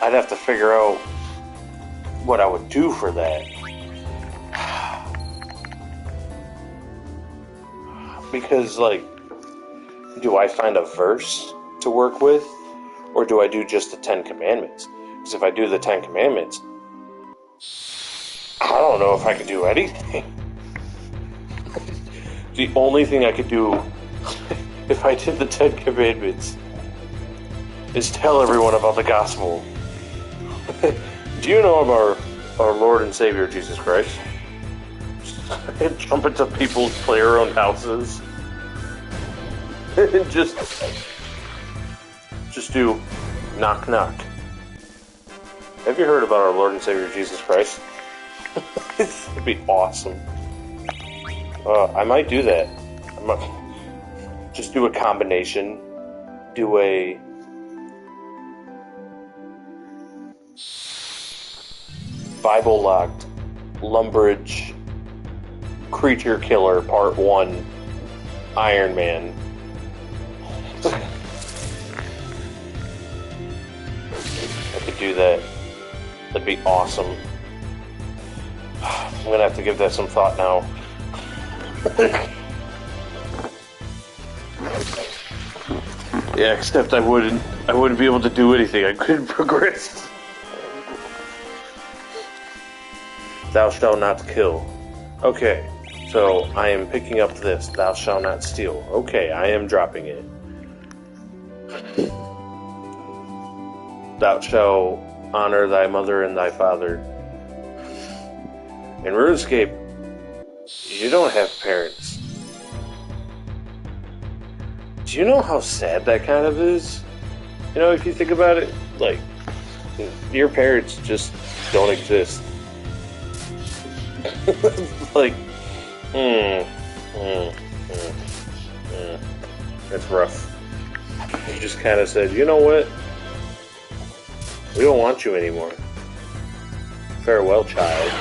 I'd have to figure out what I would do for that. Because, like, do I find a verse to work with? Or do I do just the 10 Commandments? Because if I do the 10 Commandments, I don't know if I could do anything. The only thing I could do if I did the 10 Commandments is tell everyone about the gospel. Do you know of our Lord and Savior Jesus Christ? Jump into people's player-owned houses and just do knock knock. Have you heard about our Lord and Savior Jesus Christ? It'd be awesome. I might do that. I might just do a combination. Do a Bible locked Lumbridge Creature Killer Part 1 Iron Man. I could do that. That'd be awesome. I'm gonna have to give that some thought now. Yeah, except I wouldn't be able to do anything. I couldn't progress. Thou shalt not kill. Okay, so I am picking up this. Thou shalt not steal. Okay, I am dropping it. Thou shalt honor thy mother and thy father. In RuneScape, you don't have parents. Do you know how sad that kind of is? You know, if you think about it, like, your parents just don't exist. Like, it's rough. You just kind of said, you know what? We don't want you anymore. Farewell, child.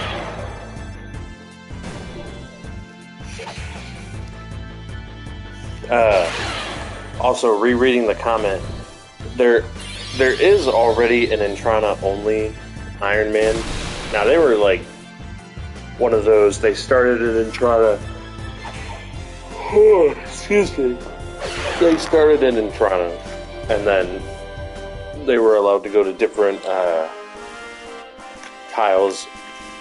Also, rereading the comment, there is already an Entrana only Iron Man. Now, they were like one of those, they started an Entrana. Oh, excuse me. They started an Entrana, and then they were allowed to go to different tiles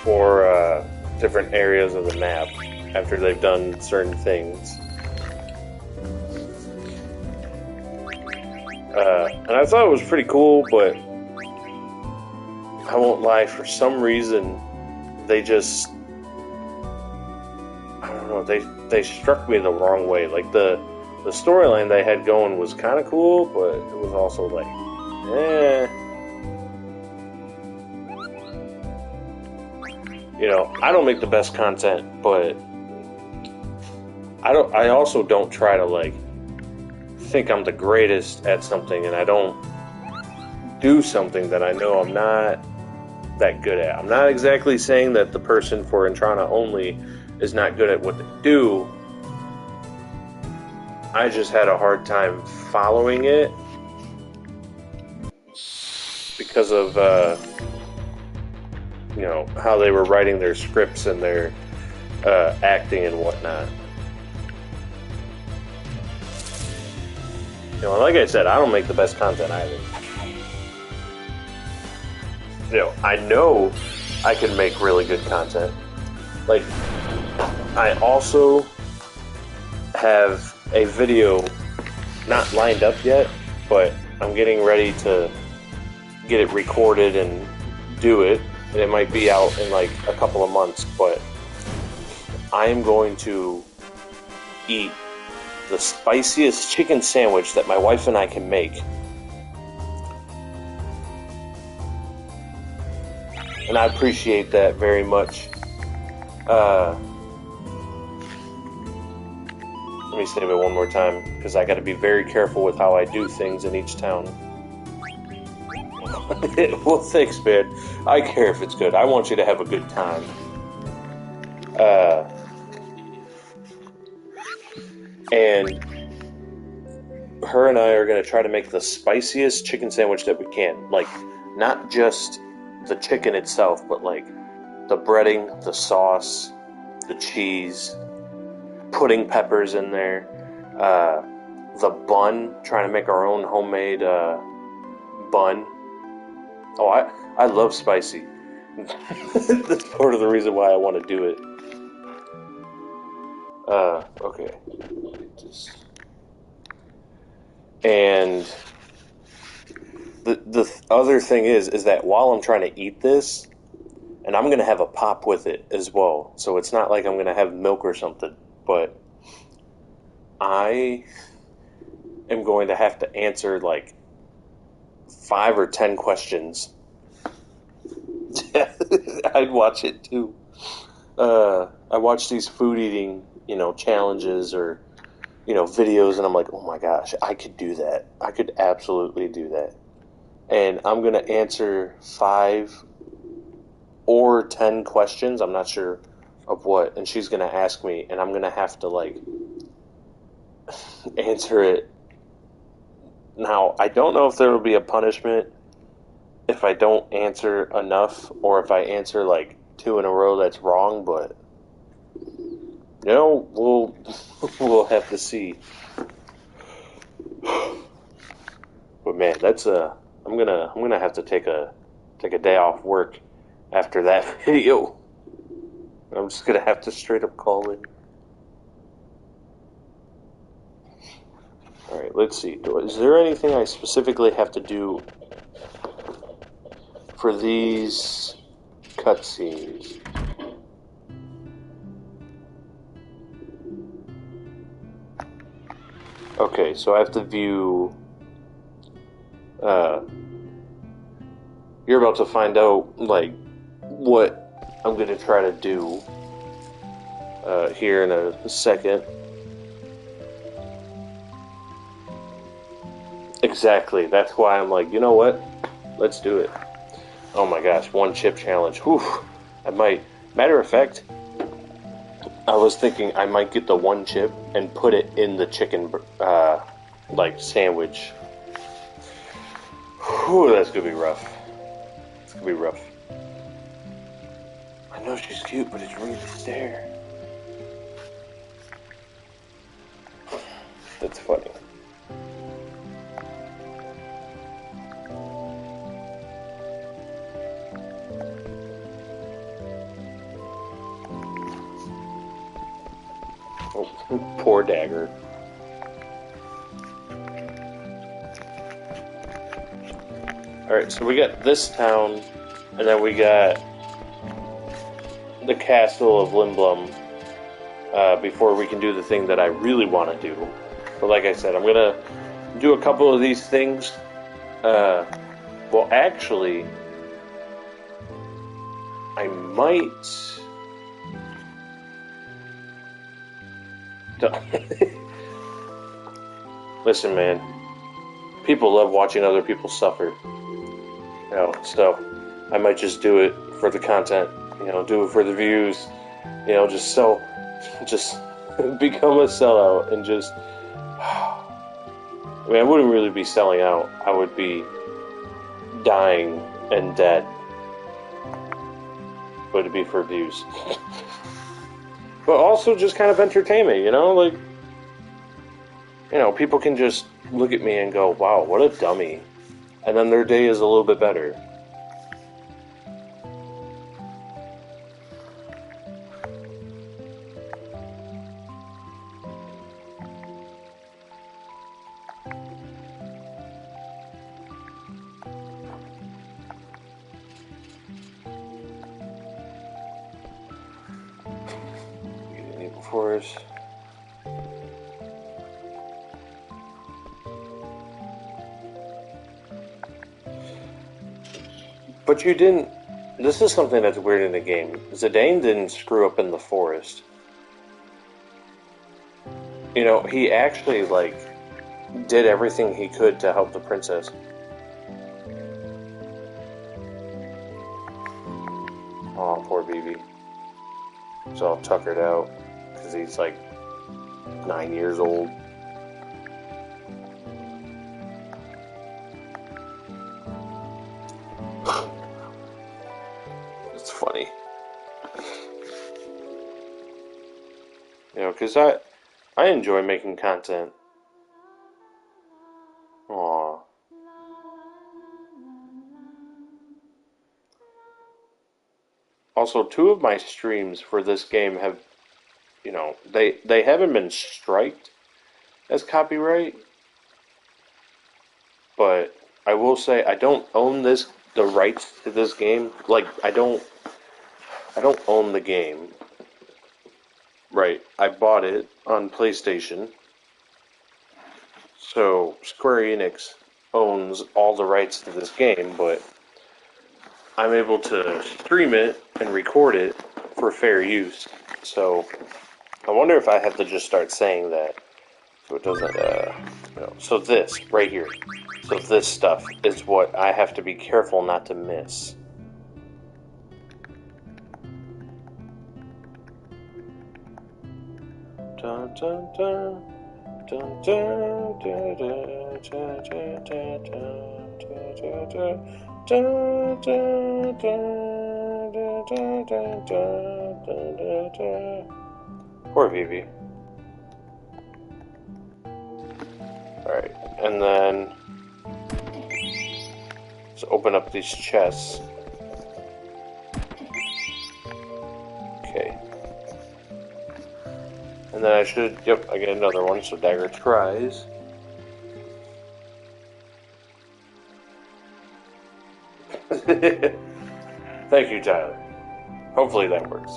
or different areas of the map after they've done certain things. And I thought it was pretty cool, but I won't lie, for some reason they just, I don't know, they struck me the wrong way. Like the storyline they had going was kind of cool, but it was also like, you know, I don't make the best content, but I also don't try to like think I'm the greatest at something, and I don't do something that I know I'm not that good at. I'm not exactly saying that the person for Intrana only is not good at what they do. I just had a hard time following it because of you know, how they were writing their scripts and their acting and whatnot. You know, like I said, I don't make the best content either. You know I can make really good content. Like, I also have a video not lined up yet, but I'm getting ready to get it recorded and do it. And it might be out in like a couple of months, but I am going to eat the spiciest chicken sandwich that my wife and I can make. And I appreciate that very much. Let me say it one more time, because I got to be very careful with how I do things in each town. Well, thanks, man. I care if it's good. I want you to have a good time. And her and I are going to try to make the spiciest chicken sandwich that we can. Like, not just the chicken itself, but like the breading, the sauce, the cheese, putting peppers in there, the bun, trying to make our own homemade bun. Oh, I love spicy. That's part of the reason why I want to do it. Okay. And the other thing is that while I'm trying to eat this, and I'm going to have a pop with it as well, so it's not like I'm going to have milk or something, but I am going to have to answer like 5 or 10 questions. I'd watch it too. I watch these food eating, you know, challenges or, you know, videos, and I'm like, oh my gosh, I could do that. I could absolutely do that. And I'm going to answer 5 or 10 questions, I'm not sure of what, and she's going to ask me, and I'm going to have to, like, answer it. Now, I don't know if there will be a punishment if I don't answer enough, or if I answer, like, 2 in a row that's wrong, but, you know, we'll have to see. But man, that's I'm gonna have to take a day off work after that video. I'm just gonna have to straight up call in. Alright, let's see. Is there anything I specifically have to do for these cutscenes? Okay, so I have to view... you're about to find out, like, what I'm going to try to do here in a second. Exactly, that's why I'm like, you know what? Let's do it. Oh my gosh, 1 chip challenge. Whew, I might... Matter of fact, I was thinking I might get the 1 chip and put it in the chicken, like, sandwich. Whew, that's gonna be rough. It's gonna be rough. I know she's cute, but it's really there. That's funny. Oh, poor Dagger. Alright, so we got this town, and then we got the castle of Limblum before we can do the thing that I really want to do. But like I said, I'm going to do a couple of these things. Well, actually, I might... Listen, man. People love watching other people suffer. You know, so I might just do it for the content. You know, do it for the views. You know, just become a sellout and just... I mean, I wouldn't really be selling out. I would be dying and dead. But it'd be for views. But also just kind of entertainment, you know? Like, you know, people can just look at me and go, wow, what a dummy. And then their day is a little bit better. For us. But you didn't... This is something that's weird in the game. Zidane didn't screw up in the forest. You know, he actually, like, did everything he could to help the princess. Oh, poor BB. He's all tuckered out. Because he's, like, 9 years old. It's funny. You know, because I enjoy making content. Aww. Also, 2 of my streams for this game have, you know, they haven't been striked as copyright, but I will say I don't own the rights to this game. Like, I don't own the game. Right, I bought it on PlayStation. So Square Enix owns all the rights to this game, but I'm able to stream it and record it for fair use. So I wonder if I have to just start saying that so it doesn't, you know. So this right here. So this stuff is what I have to be careful not to miss. Dun, dun, dun. Dun, dun, dun, dun, dun, dun, dun, dun, dun, dun, dun, dun. Poor Vivi. Alright, and then let's open up these chests. Okay. And then I should, yep, I get another one, so Dagger tries. Thank you, Tyler. Hopefully that works.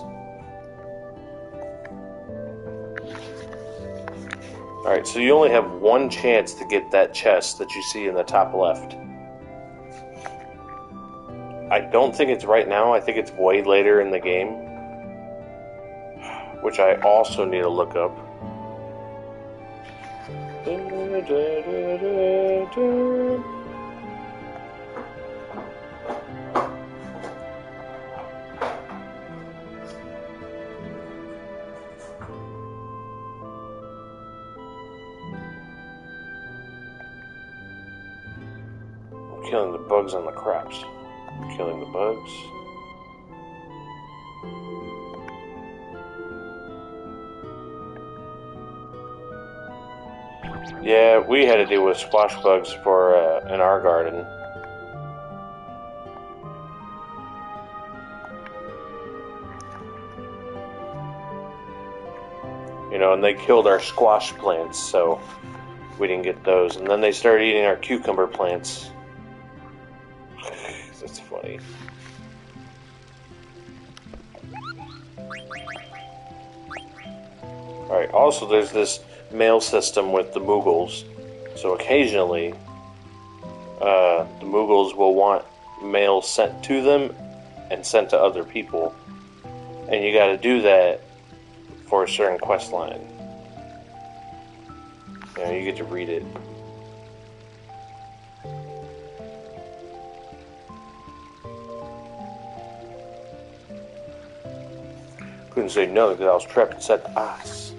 Alright, so you only have one chance to get that chest that you see in the top left. I don't think it's right now, I think it's way later in the game. Which I also need to look up. I'm killing the bugs on the crops. I'm killing the bugs. Yeah, we had to deal with squash bugs for in our garden. You know, and they killed our squash plants, so we didn't get those. And then they started eating our cucumber plants. That's funny. Alright, also there's this mail system with the Moogles. So occasionally, the Moogles will want mail sent to them and sent to other people. And you gotta do that for a certain quest line. You know, you get to read it. Couldn't say no because I was trapped inside the ice.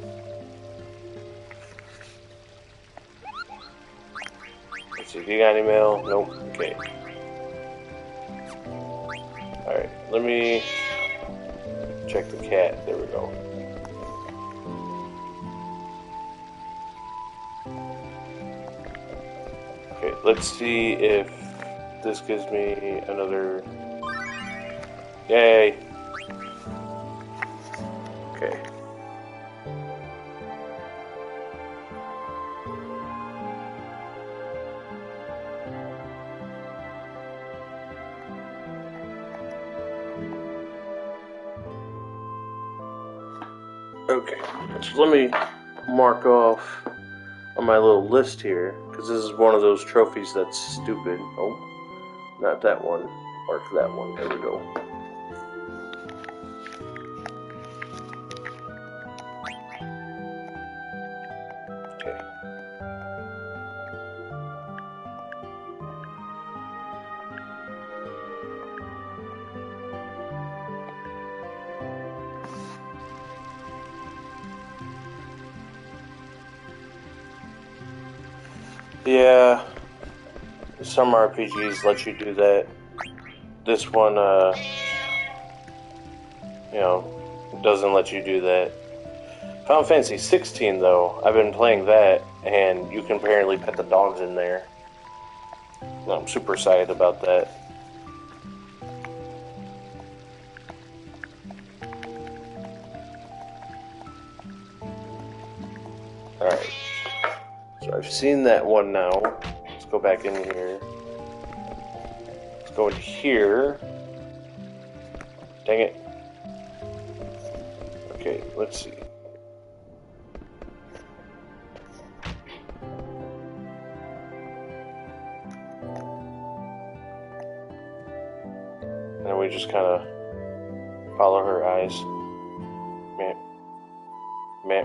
Let's see, do you got any mail? Nope. Okay. Alright, let me check the cat. There we go. Okay, let's see if this gives me another... Yay! Okay. Okay, so let me mark off on my little list here, because this is one of those trophies that's stupid. Oh, not that one. Mark that one. There we go. Okay. Yeah, some RPGs let you do that. This one, you know, doesn't let you do that. Final Fantasy 16, though, I've been playing that, and you can apparently pet the dogs in there. I'm super excited about that. Alright. So I've seen that one now. Let's go back in here. Let's go in here. Dang it. Okay, let's see. And we just kind of follow her eyes. Meh. Meh.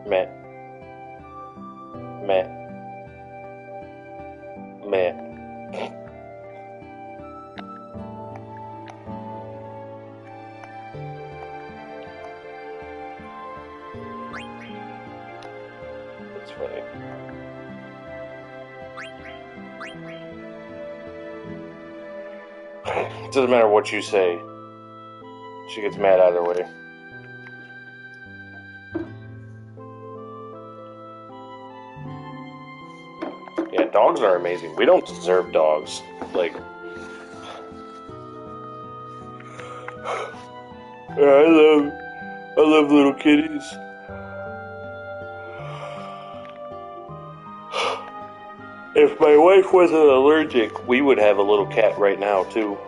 Meh. Meh. Meh. That's funny. It doesn't matter what you say. She gets mad either way. Yeah, dogs are amazing. We don't deserve dogs. Like, I love little kitties. If my wife wasn't allergic, we would have a little cat right now, too.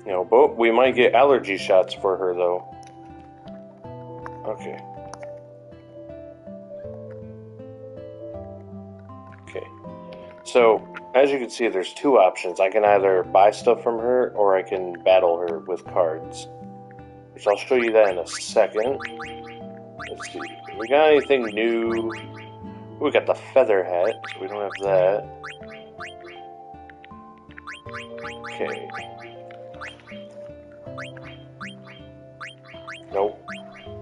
You know, but we might get allergy shots for her, though. Okay. Okay. So, as you can see, there's two options. I can either buy stuff from her, or I can battle her with cards. Which I'll show you that in a second. Let's see. We got anything new? We got the feather hat, so we don't have that. Okay. Nope.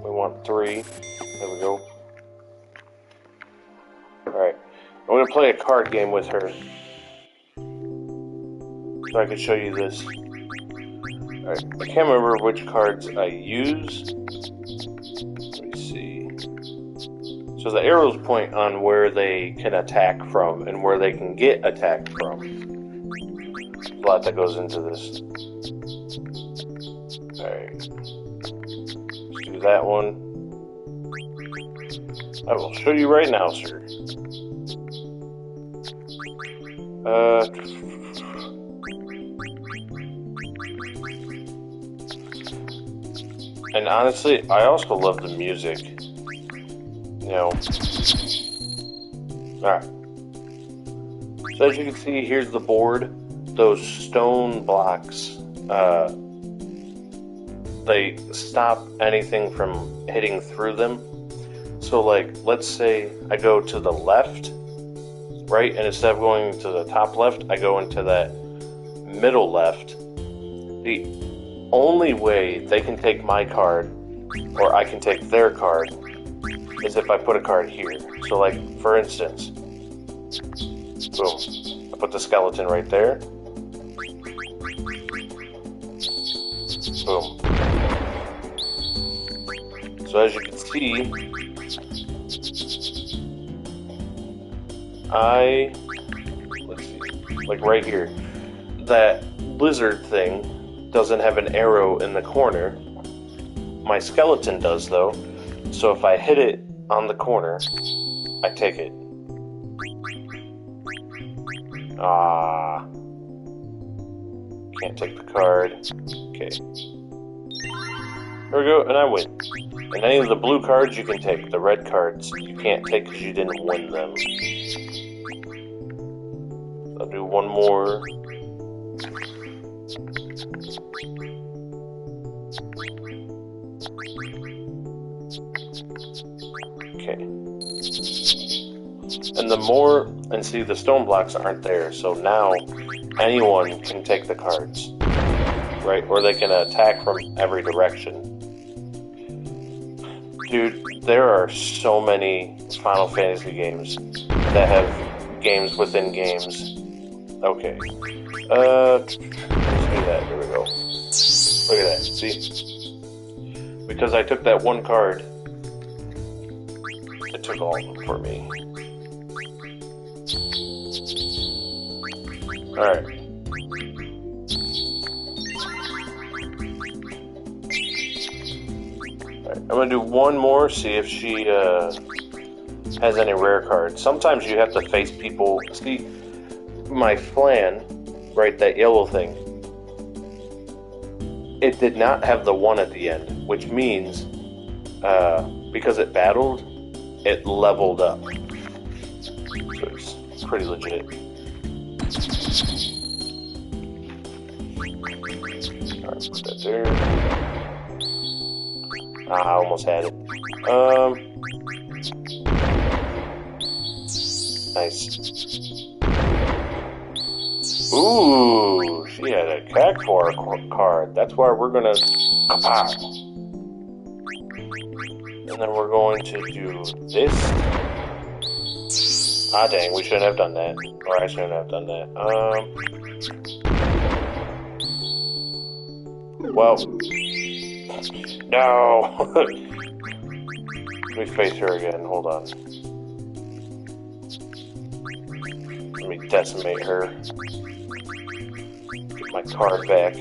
We want 3. There we go. Alright. I'm going to play a card game with her. So I can show you this. Alright. I can't remember which cards I used. Let me see. So the arrows point on where they can attack from and where they can get attacked from. There's a lot that goes into this. Alright. Let's do that one. I will show you right now, sir. And honestly, I also love the music. You know. Alright. So as you can see, here's the board. Those stone blocks, they stop anything from hitting through them. So like, let's say I go to the left, right? And instead of going to the top left, I go into that middle left. The only way they can take my card, or I can take their card, is if I put a card here. So like, for instance, boom, I put the skeleton right there. Boom. So as you can see, let's see, like right here, that lizard thing doesn't have an arrow in the corner. My skeleton does though, so if I hit it on the corner, I take it. Can't take the card. Okay. There we go, and I win. And any of the blue cards you can take. The red cards you can't take because you didn't win them. I'll do one more. Okay. And the more, and see, the stone blocks aren't there, so now anyone can take the cards, right? Or they can attack from every direction. Dude, there are so many Final Fantasy games that have games within games. Okay. Let's do that. There we go. Look at that. See? Because I took that one card, it took all of them for me. Alright. I'm gonna do one more, see if she has any rare cards. Sometimes you have to face people. See, my Ff9, right, that yellow thing, it did not have the 1 at the end, which means because it battled, it leveled up. So it's pretty legit. Alright, put that there. I almost had it. Nice. Ooh, she had a Cactuar card. That's why we're gonna... And then we're going to do this. Ah, dang, we shouldn't have done that. Or I shouldn't have done that. Well... No! Let me face her again, hold on. Let me decimate her. Get my card back.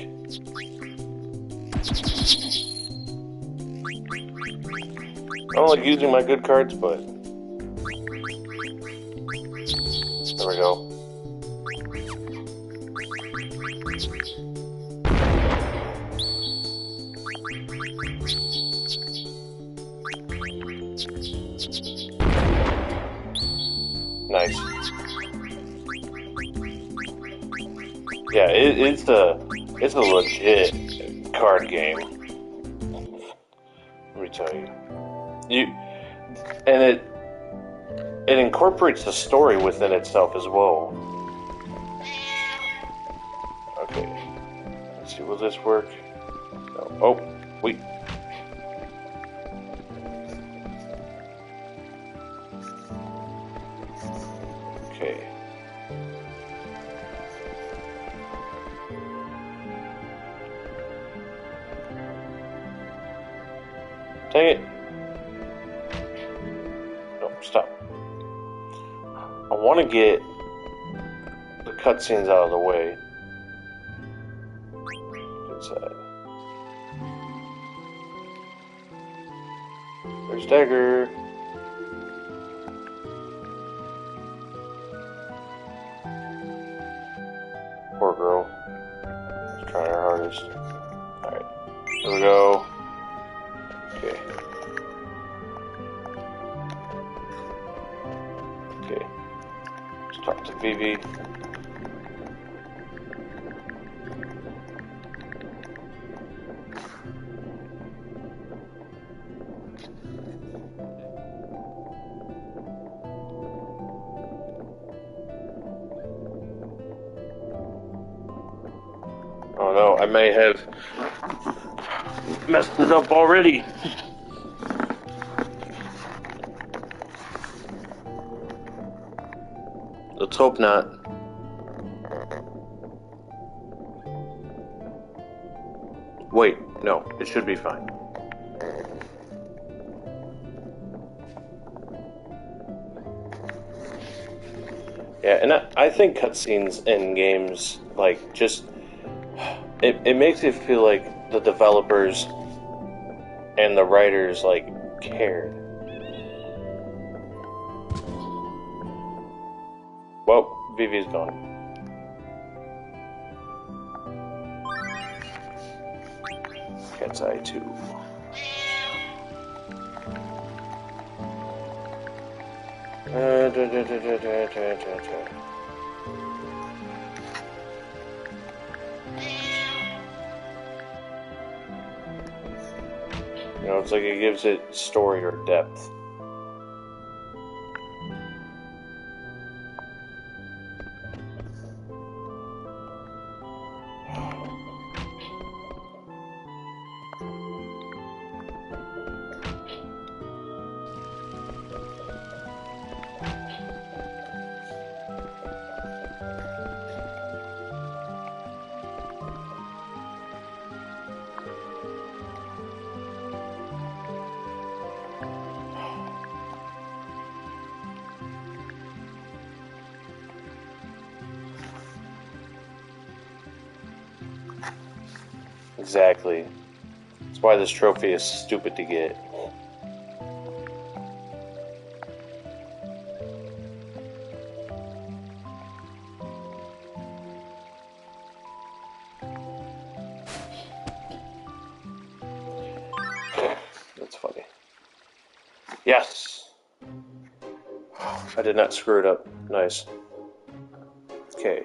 I don't like using my good cards, but... There we go. Nice. Yeah, it's a legit card game. Let me tell you. And it incorporates the story within itself as well. Okay. Let's see, will this work? No. Oh, wait. Okay. Dang it. No. Stop. I want to get the cutscenes out of the way. Inside. There's Dagger. Poor girl. She's trying her hardest. Alright. Here we go. Okay. Okay. Let's talk to Vivi. Oh no, I may have messed it up already. Let's hope not. Wait, no, it should be fine. Yeah, and I think cutscenes in games, like, just... It makes it feel like the developers and the writers, like, cared. Well, Vivi's gone. Cat's Eye 2. You know, it's like it gives it story or depth. Exactly. That's why this trophy is stupid to get. That's funny. Yes! I did not screw it up. Nice. Okay.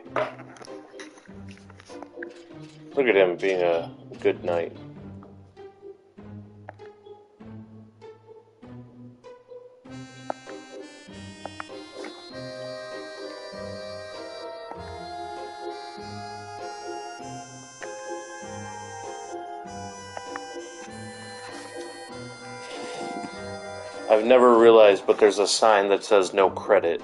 Look at him being a good knight. I've never realized, but there's a sign that says no credit.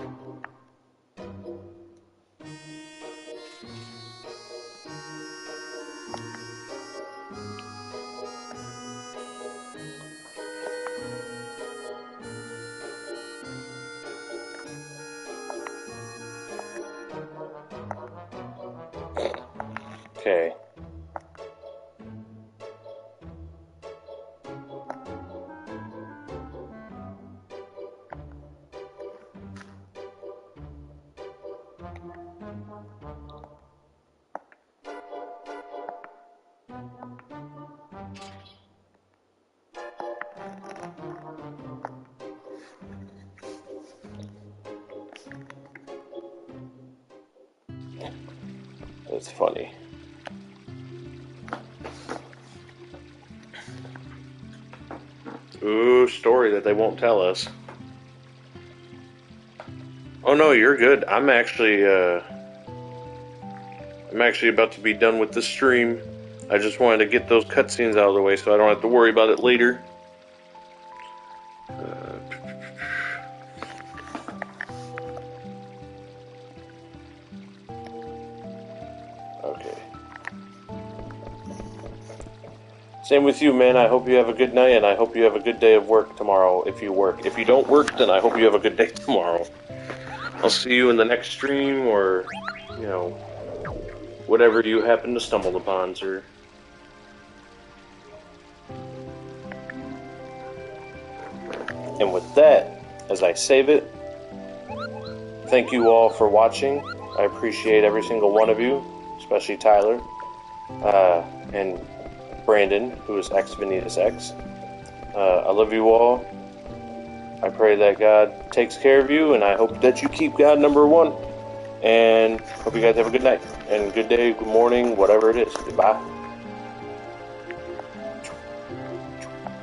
Okay. That's funny. Ooh, story that they won't tell us. Oh no, you're good. I'm actually about to be done with the stream. I just wanted to get those cutscenes out of the way so I don't have to worry about it later. Same with you, man. I hope you have a good night, and I hope you have a good day of work tomorrow if you work. If you don't work, then I hope you have a good day tomorrow. I'll see you in the next stream, or, you know, whatever you happen to stumble upon, sir. And with that, as I save it, thank you all for watching. I appreciate every single one of you, especially Tyler, and Brandon, who is X I love you all. I pray that God takes care of you, and I hope that you keep God number one. And hope you guys have a good night, and good day, good morning, whatever it is. Goodbye.